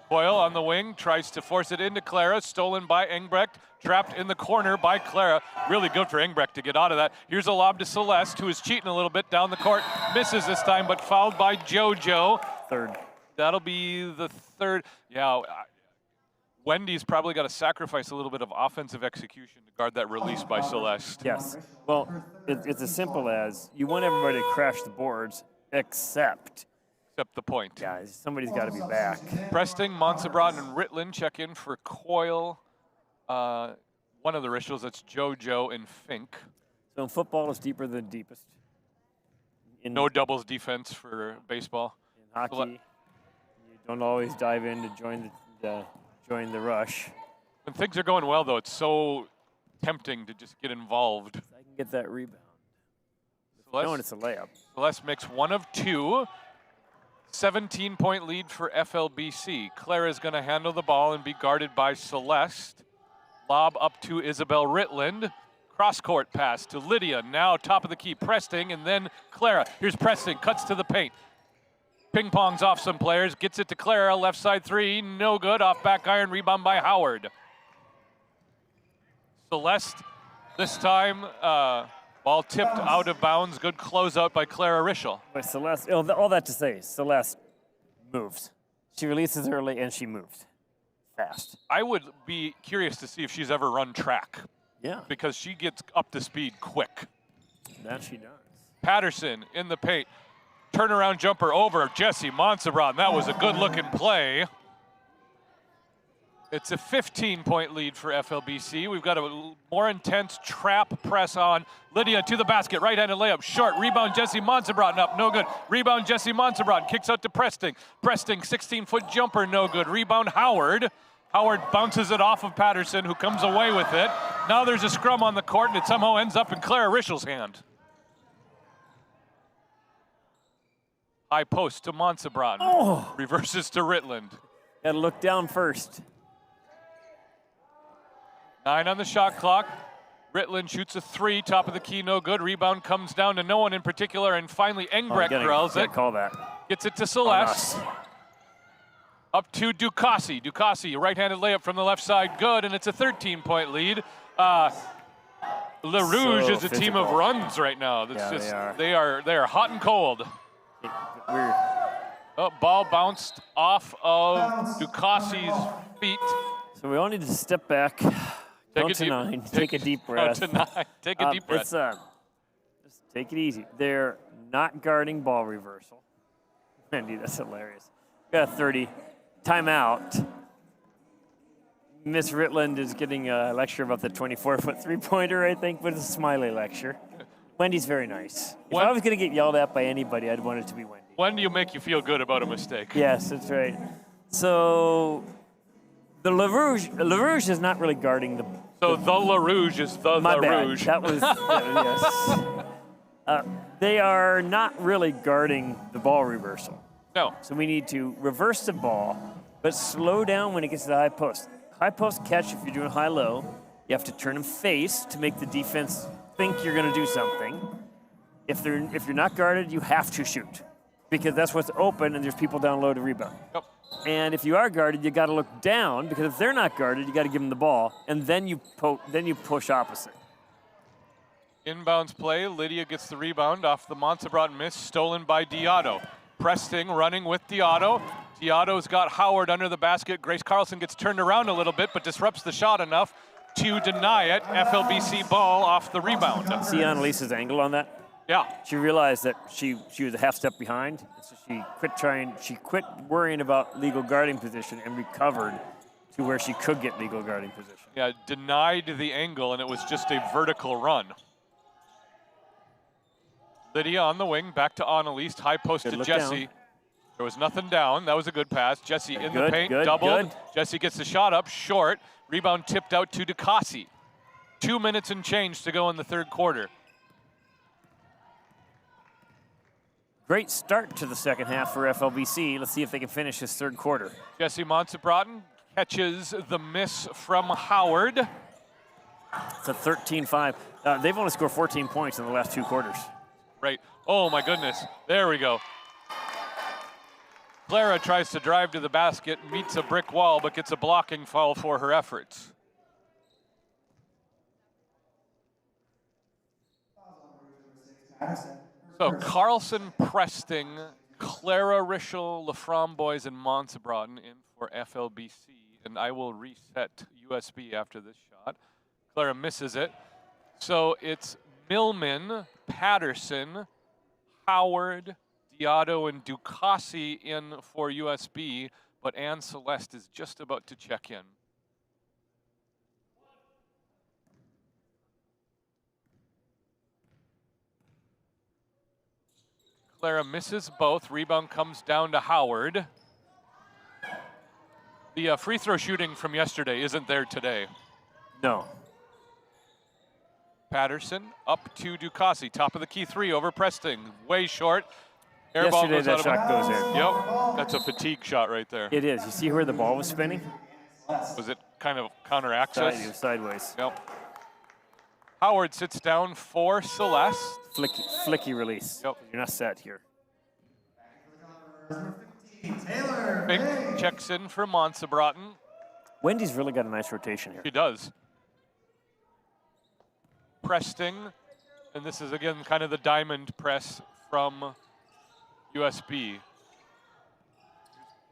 Coyle on the wing, tries to force it into Clara, stolen by Engbrecht, trapped in the corner by Clara. Really good for Engbrecht to get out of that. Here's a lob to Celeste, who is cheating a little bit down the court. Misses this time, but fouled by JoJo. Third. That'll be the third. Yeah, Wendy's probably got to sacrifice a little bit of offensive execution to guard that release by Celeste. Yes. Well, it's as simple as you want everybody to crash the boards, except The point. yeah, somebody's got to be back. Presting, Montserrat, and Ritland check in for Coyle. One of the rituals, that's JoJo and Fink. So in football, it's deeper than deepest. In No doubles defense for baseball. hockey, you don't always dive in to join the rush. When things are going well, though, it's so tempting to just get involved. I can get that rebound. Celeste, No, and it's a layup. Celeste makes one of two. 17-point lead for FLBC. Clara is going to handle the ball and be guarded by Celeste. Lob up to Isabel Ritland. Cross-court pass to Lydia. Now top of the key, Presting, and then Clara. Here's Presting, cuts to the paint. Ping-pongs off some players, gets it to Clara, left side three, no good. Off back iron, rebound by Howard. Celeste, this time, ball tipped out of bounds. Good closeout by Clara Rischel. But Celeste, all that to say, Celeste moves. She releases early and she moves fast. I would be curious to see if she's ever run track, Yeah, because she gets up to speed quick. that she does. Patterson in the paint. Turnaround jumper over Jesse Montserrat. That was a good-looking play. It's a 15-point lead for FLBC. We've got a more intense trap press on. Lydia to the basket, right-handed layup, short. Rebound Jesse Montserrat, up, no good. Rebound Jesse Montserrat, kicks out to Presting. Presting, 16-foot jumper, no good. Rebound Howard. Howard bounces it off of Patterson, who comes away with it. Now there's a scrum on the court, and it somehow ends up in Clara Rischel's hand. High post to Montserrat. Oh. Reverses to Ritland. Got to look down first. 9 on the shot clock. Ritland shoots a three, top of the key, no good. Rebound comes down to no one in particular, and finally Engbrecht corrals it. Call that. Gets it to Celeste. Up to Ducassi. Ducassi, right-handed layup from the left side, good, and it's a 13-point lead. Le Rouge is a team of runs right now. That's they are hot and cold. Ball bounced off of Ducassi's feet. So we all need to step back. Count to 9. Take a deep breath. Count to 9. Take a deep breath. Just take it easy. They're not guarding ball reversal. Andy, that's hilarious. We got a 30. Timeout. Miss Ritland is getting a lecture about the 24-foot three-pointer, I think, but it's a smiley lecture. Wendy's very nice. If I was going to get yelled at by anybody, I'd want it to be Wendy. When do you make you feel good about a mistake? Yes, that's right. So the Le Rouge is not really guarding the. So the Le Rouge is the My Le bad. Rouge. That was yes. They are not really guarding the ball reversal. No. So we need to reverse the ball, but slow down when it gets to the high post. High post catch, if you're doing high-low, you have to turn them face to make the defense think you're going to do something. If you're not guarded, you have to shoot, because that's what's open and there's people down low to rebound. Yep. And if you are guarded, you got to look down, because if they're not guarded, you got to give them the ball, and then you push opposite. Inbounds play. Lydia gets the rebound off the Montserrat miss, stolen by Diotto. Presting, running with Diotto. Diotto's got Howard under the basket. Grace Carlson gets turned around a little bit, but disrupts the shot enough to deny it. FLBC ball off the rebound. See Annalise's angle on that? Yeah. She realized that she was a half step behind, so she quit worrying about legal guarding position and recovered to where she could get legal guarding position. Yeah, denied the angle, and it was just a vertical run. Lydia on the wing, back to Annalise, high post to Jesse. Down. There was nothing down. That was a good pass. Jesse in the paint, doubled. Good. Jesse gets the shot up, short. Rebound tipped out to DeCassi. 2 minutes and change to go in the third quarter. Great start to the second half for FLBC. Let's see if they can finish this third quarter. Jesse Montsebraten catches the miss from Howard. It's a 13-5. They've only scored 14 points in the last 2 quarters. Right. Oh, my goodness. There we go. Clara tries to drive to the basket, meets a brick wall, but gets a blocking foul for her efforts. So Carlson, Presting, Clara, Rischel, Laframboise, and Montsebraten in for FLBC. And I will reset USB after this shot. Clara misses it. So it's Millman, Patterson, Howard, Diotto, and Ducassi in for USB, but Anne Celeste is just about to check in. Clara misses both. Rebound comes down to Howard. The free throw shooting from yesterday isn't there today. No. Patterson up to Ducassi. Top of the key three over Presting. Way short. Air ball Yesterday goes that out of shot goes in. Yep, that's a fatigue shot right there. It is. You see where the ball was spinning? Was it kind of counter access? Sideways. Yep. Howard sits down for Celeste. Flicky release. Yep. You're not set here. Fink checks in for Montsebraten. Wendy's really got a nice rotation here. He does. Presting, and this is again kind of the diamond press from USB.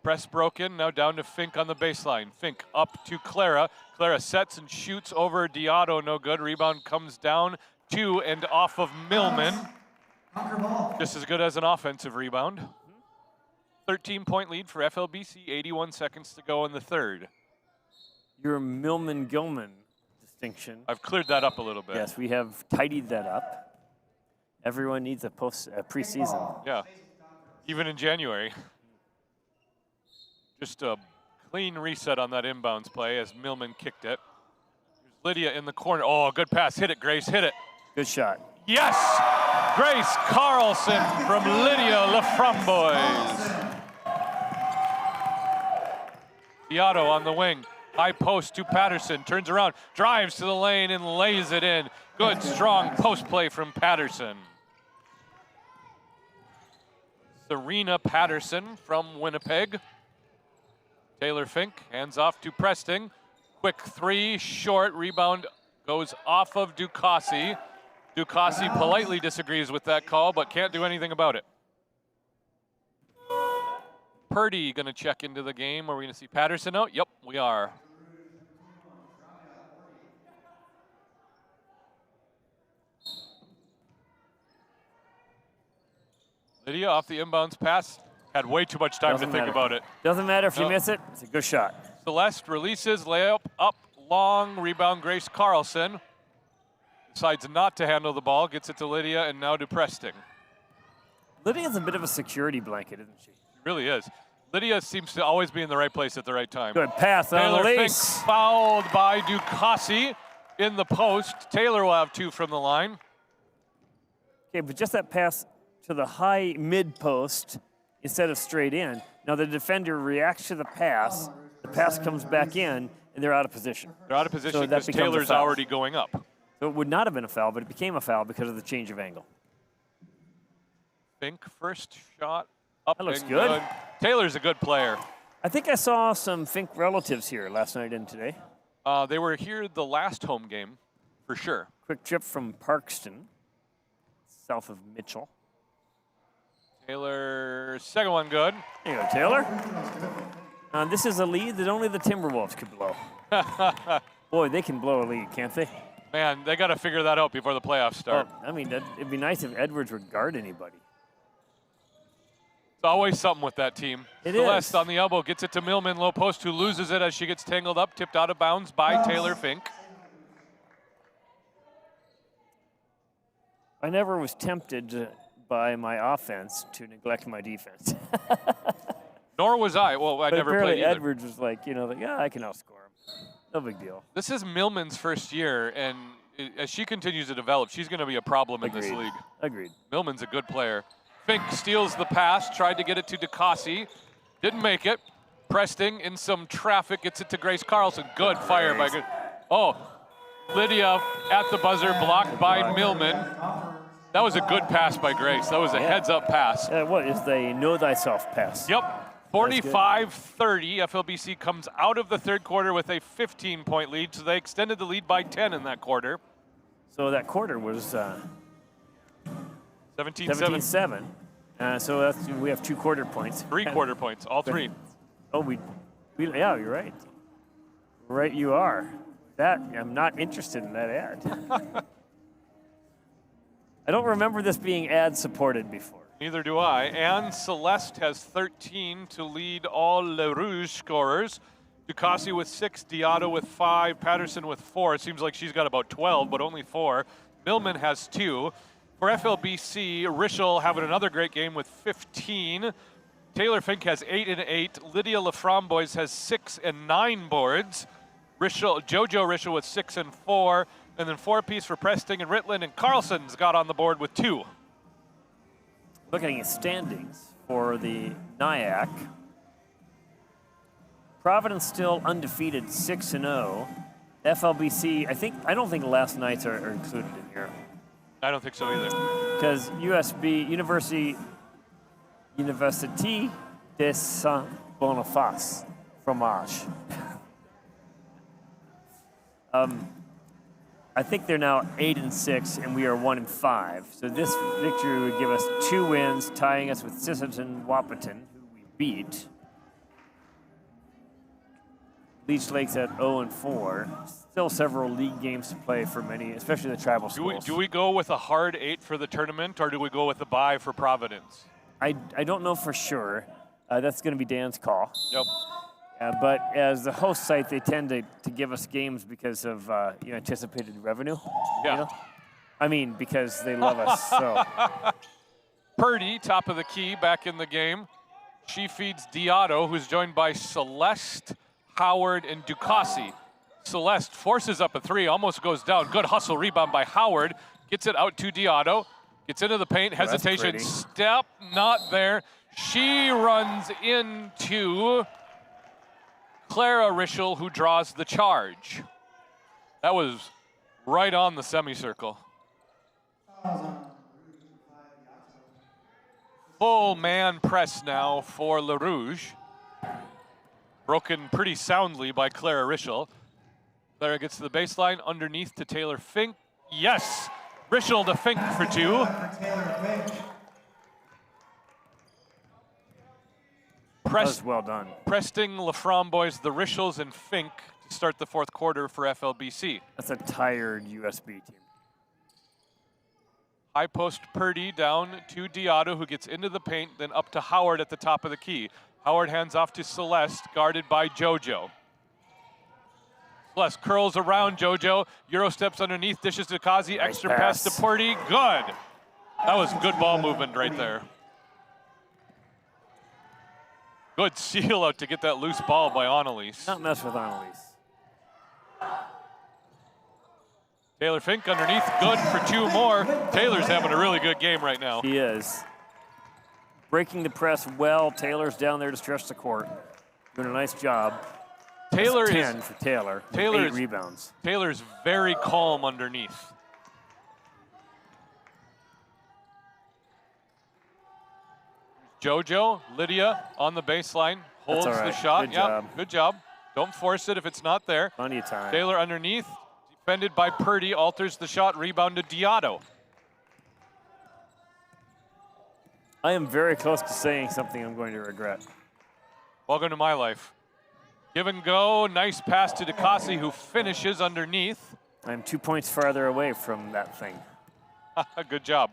Press broken, now down to Fink on the baseline. Fink up to Clara. Clara sets and shoots over Diotto, no good. Rebound comes down to and off of Millman. Just as good as an offensive rebound. 13-point lead for FLBC, 81 seconds to go in the third. Your Millman-Gilman distinction. I've cleared that up a little bit. Yes, we have tidied that up. Everyone needs a preseason. Yeah, even in January. Just a clean reset on that inbounds play as Millman kicked it. There's Lydia in the corner. Oh, good pass. Hit it, Grace. Hit it. Good shot. Yes! Grace Carlson from Lydia Laframboise. Diotto on the wing. High post to Patterson. Turns around, drives to the lane, and lays it in. Good, strong post play from Patterson. Serena Patterson from Winnipeg. Taylor Fink hands off to Presting. Quick three, short. Rebound goes off of Ducassi. Ducassi politely disagrees with that call, but can't do anything about it. Purdy going to check into the game. Are we going to see Patterson out? Yep, we are. Lydia off the inbounds pass. Had way too much time to think about it. Doesn't matter if you miss it. It's a good shot. Celeste releases, layup up, long, rebound Grace Carlson. Decides not to handle the ball, gets it to Lydia, and now to Presting. Lydia's a bit of a security blanket, isn't she? She really is. Lydia seems to always be in the right place at the right time. Good pass on Taylor the Fink lace. fouled by Ducassi in the post. Taylor will have two from the line. Okay, but just that pass to the high mid post instead of straight in. Now the defender reacts to the pass comes back in, and they're out of position. They're out of position So that because becomes a Taylor's foul. already going up. So it would not have been a foul, but it became a foul because of the change of angle. Fink first shot up That looks and good. Taylor's a good player. I think I saw some Fink relatives here last night and today. They were here the last home game, for sure. Quick trip from Parkston, south of Mitchell. Taylor, second one good. There you go, Taylor. This is a lead that only the Timberwolves could blow. Boy, they can blow a lead, can't they? Man, they got to figure that out before the playoffs start. Oh, I mean, it'd be nice if Edwards would guard anybody. It's always something with that team. It Celeste is. on the elbow gets it to Millman, low post, who loses it as she gets tangled up, tipped out of bounds by Taylor Fink. I never was tempted by my offense to neglect my defense. Nor was I. Well, I But never apparently played either. Edwards was like, yeah, I can outscore him. No big deal. This is Millman's first year, and as she continues to develop, she's going to be a problem in this Agreed. league. Agreed. Millman's a good player. Fink steals the pass, tried to get it to DeCassi, didn't make it. Presting in some traffic, gets it to Grace Carlson. Good fire by good. Oh, Lydia at the buzzer, blocked by Millman. That was a good pass by Grace. That was a heads-up pass. What is the know thyself pass? Yep. 45-30. FLBC comes out of the third quarter with a 15-point lead, so they extended the lead by 10 in that quarter. So that quarter was 17-7. 17-7. So we have 2 quarter points. 3 quarter points, all 3. Oh, yeah, you're right. Right, you are. That I'm not interested in that ad. I don't remember this being ad supported before. Neither do I. And Celeste has 13 to lead all Le Rouge scorers. DeCassi with 6, Diotto with 5, Patterson with 4. It seems like she's got about 12, but only 4. Millman has 2. For FLBC, Rischel having another great game with 15. Taylor Fink has 8 and 8. Lydia Laframboise has 6 and 9 boards. Jojo Rischel with 6 and 4. And then 4-piece for Presting and Ritland, and Carlson's got on the board with 2. Looking at standings for the NIAC, Providence still undefeated, 6-0. FLBC, I don't think last nights are included in here. I don't think so either. Because University de Saint Boniface, fromage. I think they're now 8 and 6, and we are 1 and 5. So this victory would give us 2 wins, tying us with Sisseton Wahpeton, who we beat. Leech Lake's at 0 and 4. Still several league games to play for many, especially the tribal schools. Do we go with a hard 8 for the tournament, or do we go with a bye for Providence? I don't know for sure. That's going to be Dan's call. Yep. But as the host site, they tend to give us games because of anticipated revenue. Yeah. You know? I mean, because they love us. So Purdy, top of the key, back in the game. She feeds Diotto, who's joined by Celeste, Howard, and DeCassi. Celeste forces up a 3, almost goes down. Good hustle rebound by Howard. Gets it out to Diotto. Gets into the paint. Hesitation. Step not there. She runs into Clara Rischel, who draws the charge. That was right on the semicircle. Full man press now for Le Rouge. Broken pretty soundly by Clara Rischel. Clara gets to the baseline, underneath to Taylor Fink. Yes! Rischel to Fink for 2. that was well done. Presting, Laframboise, the Rischels, and Fink to start the fourth quarter for FLBC. That's a tired USB team. High post Purdy down to Diotto, who gets into the paint, then up to Howard at the top of the key. Howard hands off to Celeste, guarded by JoJo. Celeste curls around JoJo. Euro steps underneath, dishes to Kazi. Nice Extra pass to Purdy. Good. That was good ball movement right there. Good seal out to get that loose ball by Annalise. Not mess with Annalise. Taylor Fink underneath, good for 2 more. Taylor's having a really good game right now. He is. Breaking the press well. Taylor's down there to stretch the court. Doing a nice job. Taylor That's is 10 for Taylor. with Taylor 8 is- rebounds. Taylor's very calm underneath. JoJo, Lydia on the baseline, holds all the right. shot. Good Yep, job. good job. Don't force it if it's not there. Plenty of time. Taylor underneath, defended by Purdy, alters the shot, rebound to Diotto. I am very close to saying something I'm going to regret. Welcome to my life. Give and go, nice pass to DeCassi, who finishes underneath. I'm 2 points farther away from that thing. Good job.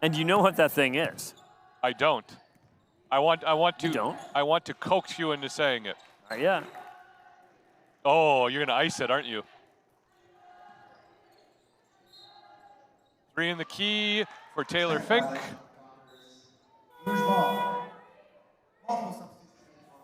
And you know what that thing is. I don't. I want to. You don't? I want to coax you into saying it. Yeah. Oh, you're gonna ice it, aren't you? 3 in the key for Taylor Fink.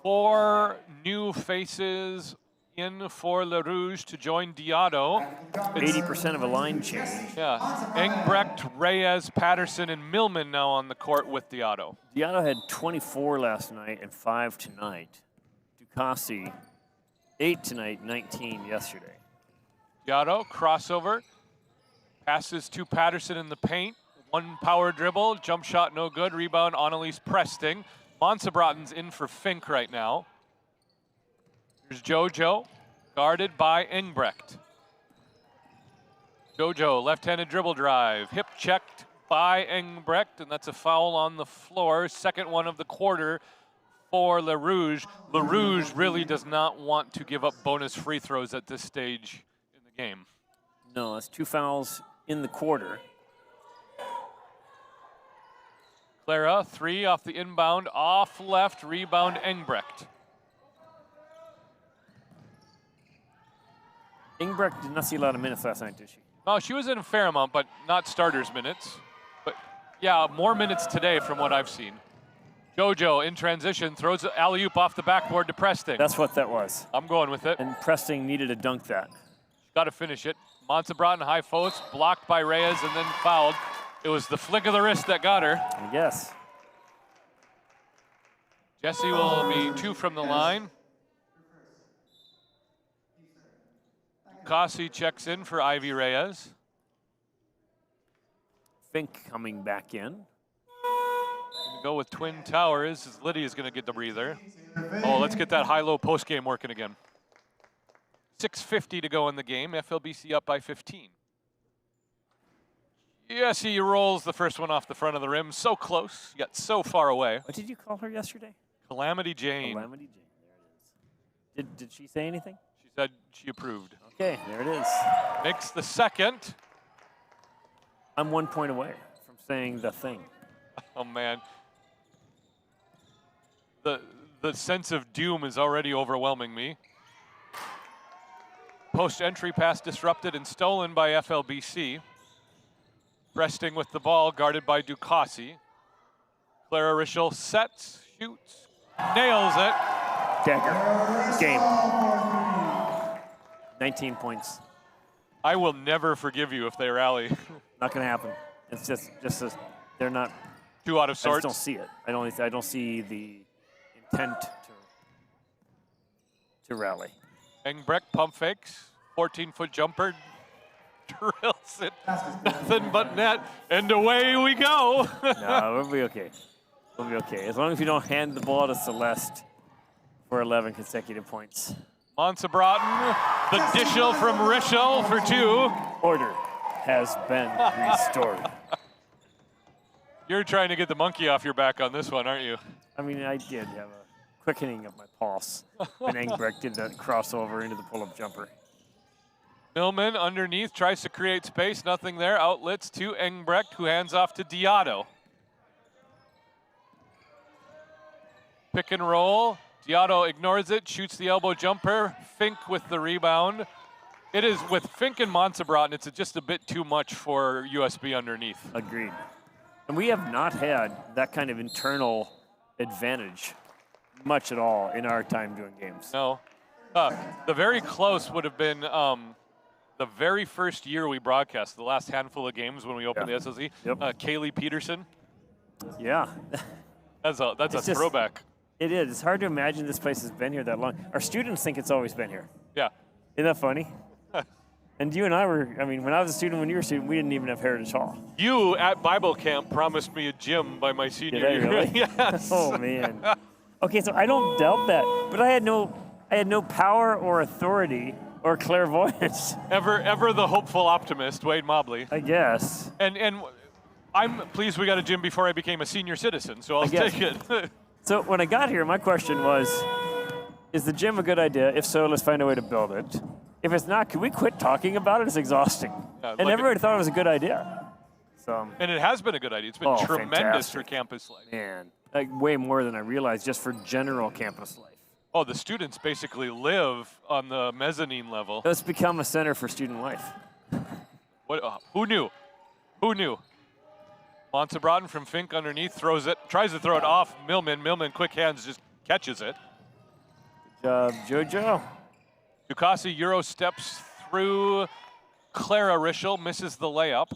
4 new faces in for Le Rouge to join Diado. 80% of a line change. Yeah, Engbrecht, Reyes, Patterson, and Millman now on the court with Diado. Diado had 24 last night and 5 tonight. Ducassi, 8 tonight, 19 yesterday. Diado, crossover, passes to Patterson in the paint. 1 power dribble, jump shot no good, rebound Annalise Presting. Monsebratten's in for Fink right now. Here's Jojo, guarded by Engbrecht. Jojo, left-handed dribble drive, hip checked by Engbrecht, and that's a foul on the floor. Second one of the quarter for Le Rouge. Le Rouge really does not want to give up bonus free throws at this stage in the game. No, that's 2 fouls in the quarter. Clara, 3 off the inbound, off left, rebound Engbrecht. Engbrecht did not see a lot of minutes last night, did she? No, she was in a fair amount, but not starters minutes. But yeah, more minutes today from what I've seen. Jojo in transition, throws alley-oop off the backboard to Presting. That's what that was. I'm going with it. And Presting needed to dunk that. Got to finish it. Monsebrat in high post, blocked by Reyes and then fouled. It was the flick of the wrist that got her. I guess. Jesse will be 2 from the line. Kasi checks in for Ivy Reyes. Fink coming back in. Go with Twin Towers as Lydia's going to get the breather. Oh, let's get that high-low post game working again. 6:50 to go in the game. FLBC up by 15. Yes, he rolls the first one off the front of the rim. So close, yet so far away. What did you call her yesterday? Calamity Jane. Calamity Jane. There it is. Did she say anything? She said she approved. Okay, there it is. Makes the second. I'm 1 point away from saying the thing. Oh, man. The sense of doom is already overwhelming me. Post-entry pass disrupted and stolen by FLBC. Presting with the ball, guarded by Ducassi. Clara Rischel sets, shoots, nails it. Dagger. Game. 19 points. I will never forgive you if they rally. Not going to happen. It's just they're not. 2 out of I sorts. just don't see it. I don't see the intent to rally. Engbrecht pump fakes, 14-foot jumper, drills it, nothing but net, and away we go. No, we'll be okay. We'll be okay. As long as we don't hand the ball to Celeste for 11 consecutive points. Monsebratten, the dishel from Rischel for 2. Order has been restored. You're trying to get the monkey off your back on this one, aren't you? I mean, I did have a quickening of my pulse when Engbrecht did that crossover into the pull-up jumper. Millman underneath tries to create space, nothing there. Outlets to Engbrecht, who hands off to Diado. Pick and roll. Diado ignores it, shoots the elbow jumper. Fink with the rebound. It is with Fink and Monsebratten, it's just a bit too much for USB underneath. Agreed. And we have not had that kind of internal advantage much at all in our time doing games. No. The very close would have been the very first year we broadcast, the last handful of games when we opened the SLZ. Yep. Kaylee Peterson. Yeah. That's a It's just- throwback. It is. It's hard to imagine this place has been here that long. Our students think it's always been here. Yeah. Isn't that funny? And you and I were, I mean, when I was a student, when you were a student, we didn't even have Heritage Hall. You at Bible camp promised me a gym by my senior Did I year. really? Yes. Oh, man. Okay, so I don't doubt that, but I had no power or authority or clairvoyance, Ever the hopeful optimist, Wade Mobley. I guess. And I'm pleased we got a gym before I became a senior citizen, so I'll guess. take it. So when I got here, my question was, is the gym a good idea? If so, let's find a way to build it. if it's not, can we quit talking about it? It's exhausting. Yeah, and like everybody thought it was a good idea. So, And it has been a good idea. It's been tremendous fantastic. for campus life. man, like way more than I realized just for general campus life. Oh, the students basically live on the mezzanine level. It's become a center for student life. What? Who knew? Who knew? Montsabrotten from Fink underneath throws it, tries to throw it off Millman. Millman, quick hands, just catches it. Good job, JoJo. Ducasi Euro steps through Clara Rischel, misses the layup.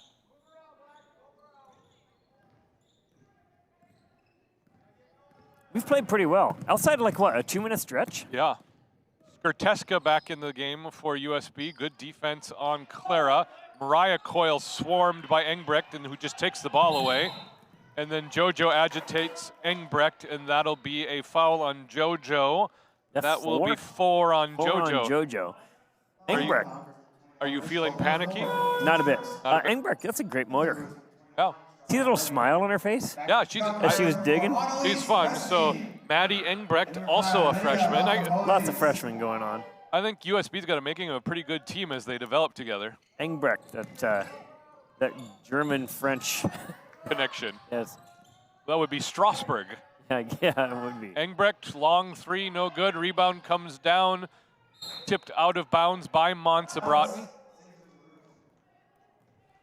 We've played pretty well. Outside of like what, a 2-minute stretch? Yeah. Skurteska back in the game for USB. Good defense on Clara. Mariah Coyle swarmed by Engbrecht, and who just takes the ball away. And then JoJo agitates Engbrecht, and that'll be a foul on JoJo. That will be 4 on Four JoJo. on JoJo. Are you- Engbrecht, Are you feeling panicky? not a bit. Not a bit. Engbrecht, that's a great motor. Yeah. See the little smile on her face Yeah, as she was digging? she's fun. So Maddie Engbrecht, also a freshman. Lots of freshmen going on. I think USB's got a making of a pretty good team as they develop together. Engbrecht, that German-French, Connection. yes. That would be Strasbourg. Yeah, it would be. Engbrecht, long three, no good. Rebound comes down, tipped out of bounds by Montsabrotten.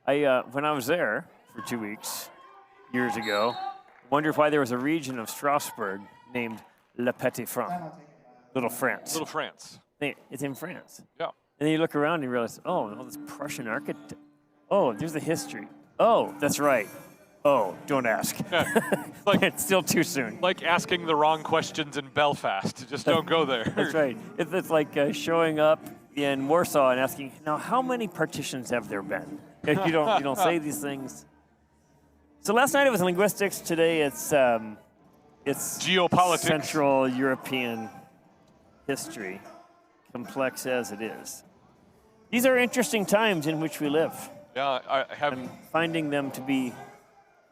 When I was there for 2 weeks, years ago, wondered why there was a region of Strasbourg named Le Petit France, Little France. Little France. It's in France. Yeah. And then you look around and you realize, oh, all this Prussian architect. Oh, there's the history. Oh, that's right. Oh, don't ask. Yeah. Like, It's still too soon. like asking the wrong questions in Belfast. Just don't go there. That's right. It's like showing up in Warsaw and asking, now, how many partitions have there been? You don't say these things. So last night it was linguistics. Today it's Geopolitics. Central European history, complex as it is. These are interesting times in which we live. Yeah, I have. I'm finding them to be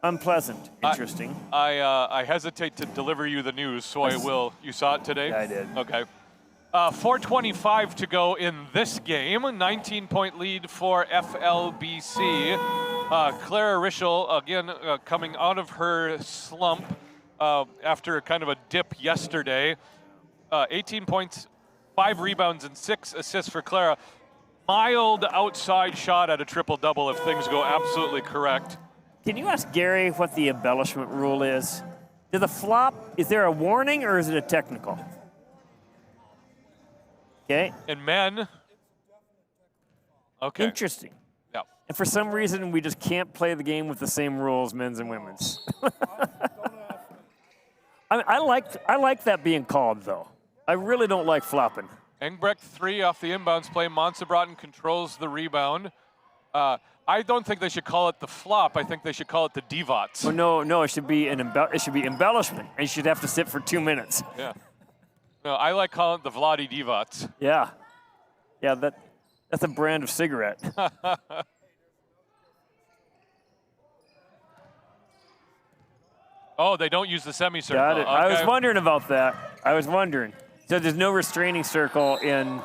unpleasant, interesting. I hesitate to deliver you the news, so I will. You saw it today? Yeah, I did. Okay. 4:25 to go in this game. 19-point lead for FLBC. Clara Rischel, again, coming out of her slump after kind of a dip yesterday. 18 points, 5 rebounds, and 6 assists for Clara. Mild outside shot at a triple-double if things go absolutely correct. Can you ask Gary what the embellishment rule is? Did the flop, is there a warning or is it a technical? Okay. And men. Okay. Interesting. Yeah. And for some reason, we just can't play the game with the same rules, men's and women's. I like that being called, though. I really don't like flopping. Engbrecht 3 off the inbounds play. Montsabrotten controls the rebound. I don't think they should call it the flop. I think they should call it the devots. Oh, no, it should be it should be embellishment, and you should have to sit for 2 minutes. Yeah. No, I like calling it the Vladi devots. Yeah. Yeah, that's a brand of cigarette. Oh, they don't use the semicircle. Got it. Okay. I was wondering about that. I was wondering. So there's no restraining circle in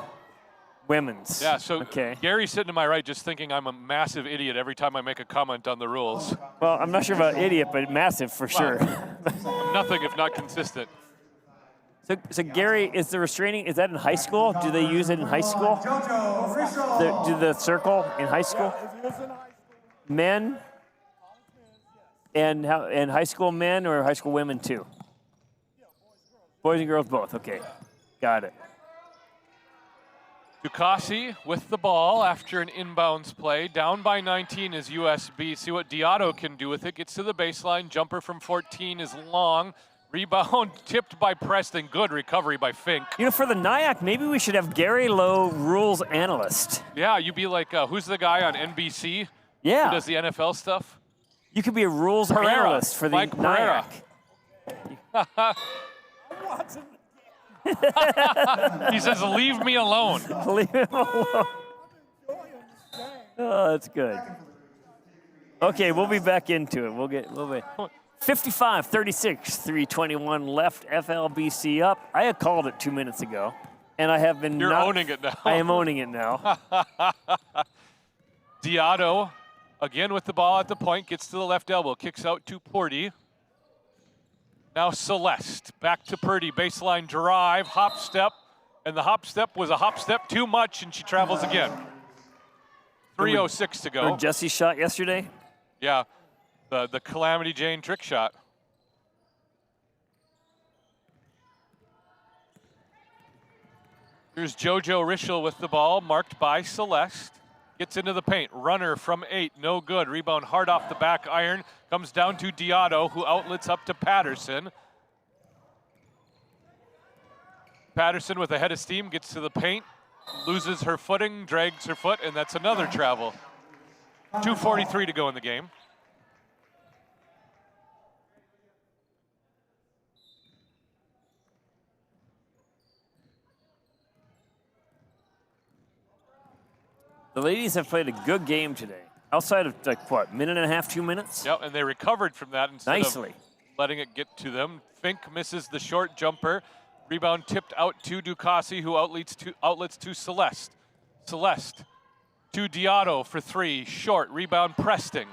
women's. Yeah, so okay. Gary's sitting to my right just thinking I'm a massive idiot every time I make a comment on the rules. Well, I'm not sure about idiot, but massive for sure. I'm nothing if not consistent. So Gary, is the restraining, is that in high school? Do they use it in high school? Do the circle in high school? Men? And high school men or high school women too? Boys and girls both, okay. Got it. Ducasi with the ball after an inbounds play. Down by 19 is USB. See what Diotto can do with it. Gets to the baseline. Jumper from 14 is long. Rebound tipped by Preston. Good recovery by Fink. You know, for the NIAC, maybe we should have Gary Lowe, rules analyst. Yeah, you'd be like, who's the guy on NBC Yeah. who does the NFL stuff? You could be a rules analyst for the Mike Pereira. NIAC. He says, leave me alone. Leave him alone. Oh, that's good. Okay, we'll be back into it. We'll be 55-36, 3:21 left. FLBC up. I had called it 2 minutes ago. And I have been You're not, owning it now. I am owning it now. Diotto, again with the ball at the point, gets to the left elbow, kicks out to Purdy. Now Celeste, back to Purdy, baseline drive, hop step, and the hop step was a hop step too much, and she travels again. 3:06 to go. Or Jesse's shot yesterday? Yeah, the Calamity Jane trick shot. Here's JoJo Rischel with the ball, marked by Celeste. Gets into the paint, runner from 8, no good. Rebound hard off the back iron, comes down to Diotto, who outlets up to Patterson. Patterson with a head of steam gets to the paint, loses her footing, drags her foot, and that's another travel. 2:43 to go in the game. The ladies have played a good game today. Outside of, like, what, minute and a half, 2 minutes? Yep, and they recovered from that instead Nicely. of letting it get to them. Fink misses the short jumper. Rebound tipped out to Ducassi, who outlets to Celeste. Celeste to Diotto for 3, short. Rebound Presting.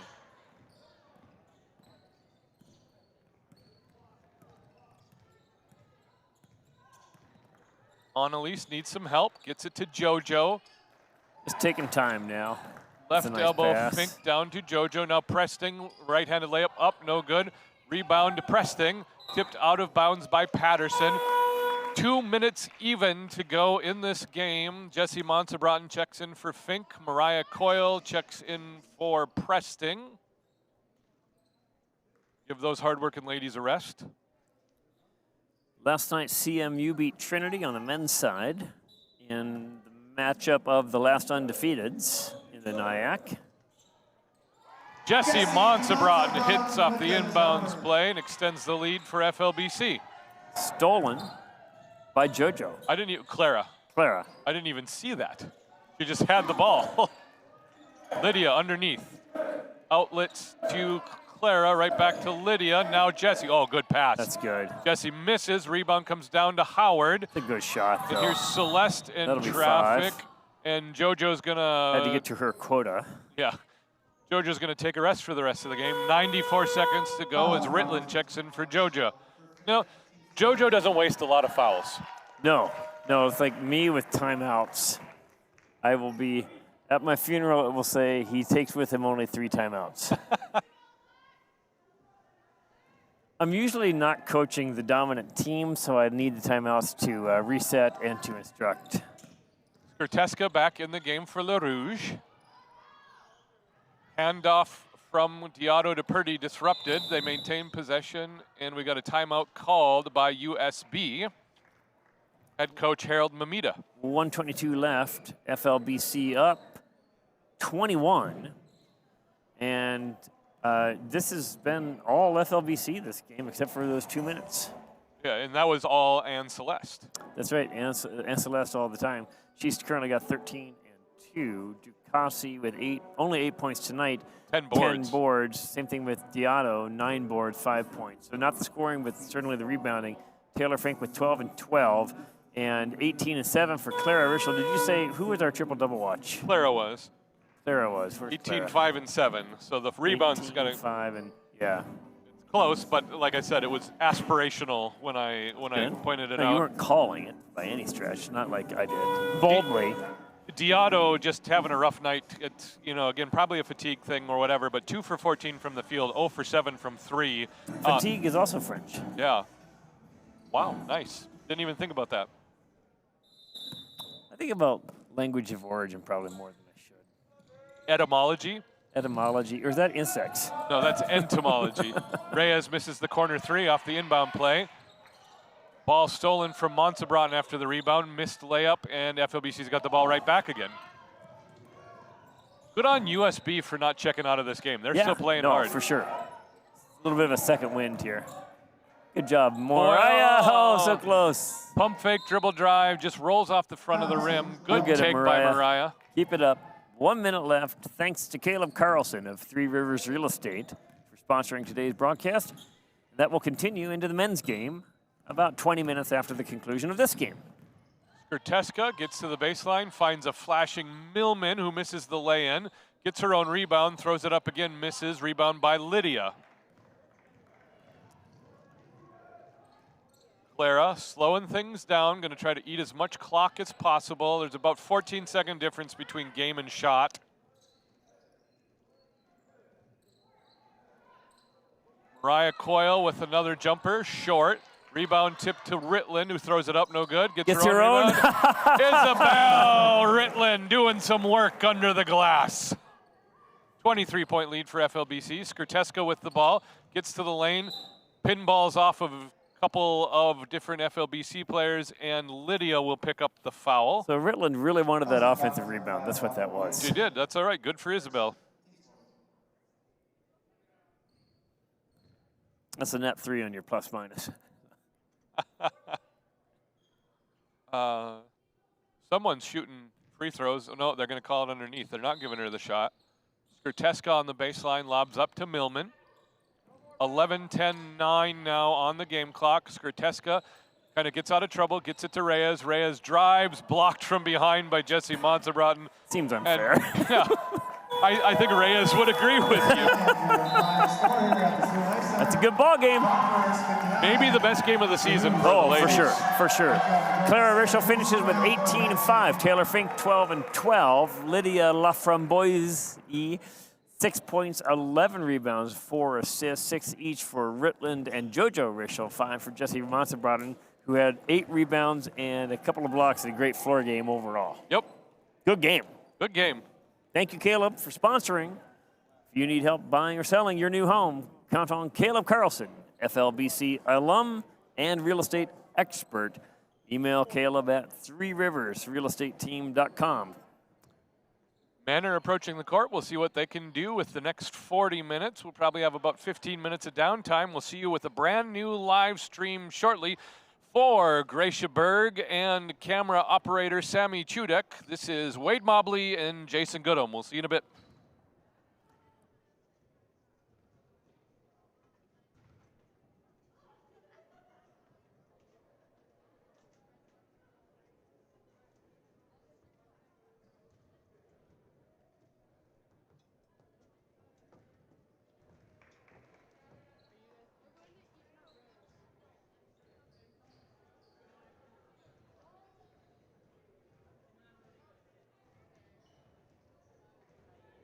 Annalise needs some help, gets it to JoJo. It's taking time now. That's a Left nice elbow, pass. Fink down to JoJo. Now Presting, right-handed layup up, no good. Rebound to Presting, tipped out of bounds by Patterson. 2 minutes even to go in this game. Jessie Monsabraten checks in for Fink. Mariah Coyle checks in for Presting. Give those hardworking ladies a rest. Last night, CMU beat Trinity on the men's side in the matchup of the last undefeateds in the NIAC. Jessie Monsabraten hits off the inbounds play and extends the lead for FLBC. Stolen by JoJo. Clara. I didn't even see that. She just had the ball. Lydia underneath. Outlets to Clara, right back to Lydia. Now Jessie. Oh, good pass. That's good. Jessie misses. Rebound comes down to Howard. It's a good shot, though. And here's Celeste in That'll be traffic. 5. And JoJo's gonna. Had to get to her quota. Yeah. JoJo's gonna take a rest for the rest of the game. 94 seconds to go as Ritland checks in for JoJo. Now, JoJo doesn't waste a lot of fouls. No, it's like me with timeouts. I will be, at my funeral, it will say he takes with him only 3 timeouts. I'm usually not coaching the dominant team, so I need the timeouts to reset and to instruct. Kurteska back in the game for Le Rouge. Handoff from Diotto to Purdy disrupted. They maintain possession, and we got a timeout called by USB. Head coach Harold Mamita. 1:22 left. FLBC up 21. And this has been all FLBC this game, except for those 2 minutes. Yeah, and that was all Ann Celeste. That's right, and Celeste all the time. She's currently got 13 and 2. Ducassi with only 8 points tonight. 10 boards. 10 boards. Same thing with Diotto, 9 boards, 5 points. So not the scoring, but certainly the rebounding. Taylor Fink with 12 and 12, and 18 and 7 for Clara Rischel. Did you say who was our triple-double watch? Clara was. Clara was. 18, 5, and 7. So the rebounds got to 5 and yeah. It's close, but like I said, it was aspirational when I pointed it No, out. you weren't calling it by any stretch, not like I did. Boldly. Diotto just having a rough night. It's, again, probably a fatigue thing or whatever, but 2 for 14 from the field, 0 for 7 from 3. Fatigue is also French. Yeah. Wow, nice. Didn't even think about that. I think about language of origin probably more than I should. Etymology? Etymology, or is that insects? No, that's entomology. Reyes misses the corner 3 off the inbound play. Ball stolen from Monsabraten after the rebound, missed layup, and FLBC's got the ball right back again. Good on USB for not checking out of this game. They're still playing hard. For sure. A little bit of a second wind here. Good job, Mariah. Oh, so close. Pump fake, dribble drive, just rolls off the front of the rim. Good take by Mariah. Keep it up. 1 minute left. Thanks to Caleb Carlson of Three Rivers Real Estate for sponsoring today's broadcast. That will continue into the men's game about 20 minutes after the conclusion of this game. Skrteska gets to the baseline, finds a flashing Millman who misses the lay-in, gets her own rebound, throws it up again, misses, rebound by Lydia. Clara slowing things down, going to try to eat as much clock as possible. There's about 14-second difference between game and shot. Mariah Coyle with another jumper, short. Rebound tip to Ritland, who throws it up, no good. Gets her own. Isabel Ritland doing some work under the glass. 23-point lead for FLBC. Skrteska with the ball, gets to the lane, pinballs off of a couple of different FLBC players, and Lydia will pick up the foul. So Ritland really wanted that offensive rebound. That's what that was. She did. That's all right. Good for Isabel. That's a net 3 on your plus minus. Someone's shooting free throws. Oh, no, they're going to call it underneath. They're not giving her the shot. Skrteska on the baseline, lobs up to Millman. 11-10-9 now on the game clock. Skrteska kind of gets out of trouble, gets it to Reyes. Reyes drives, blocked from behind by Jesse Montebraten. Seems unfair. And, yeah, I think Reyes would agree with you. That's a good ball game. Maybe the best game of the season for the Oh, ladies. for sure. Clara Rischel finishes with 18-5. Taylor Fink, 12-12. Lydia Laframboise, 6 points, 11 rebounds, 4 assists, 6 each for Ritland and JoJo Rischel, 5 for Jesse Montebraten, who had 8 rebounds and a couple of blocks and a great floor game overall. Yep. Good game. Good game. Thank you, Caleb, for sponsoring. If you need help buying or selling your new home, count on Caleb Carlson, FLBC alum and real estate expert. Email Caleb at 3riversrealestateteam.com. Men are approaching the court. We'll see what they can do with the next 40 minutes. We'll probably have about 15 minutes of downtime. We'll see you with a brand new live stream shortly. For Gracia Berg and camera operator Sammy Chudek, this is Wade Mobley and Jason Goodham. We'll see you in a bit.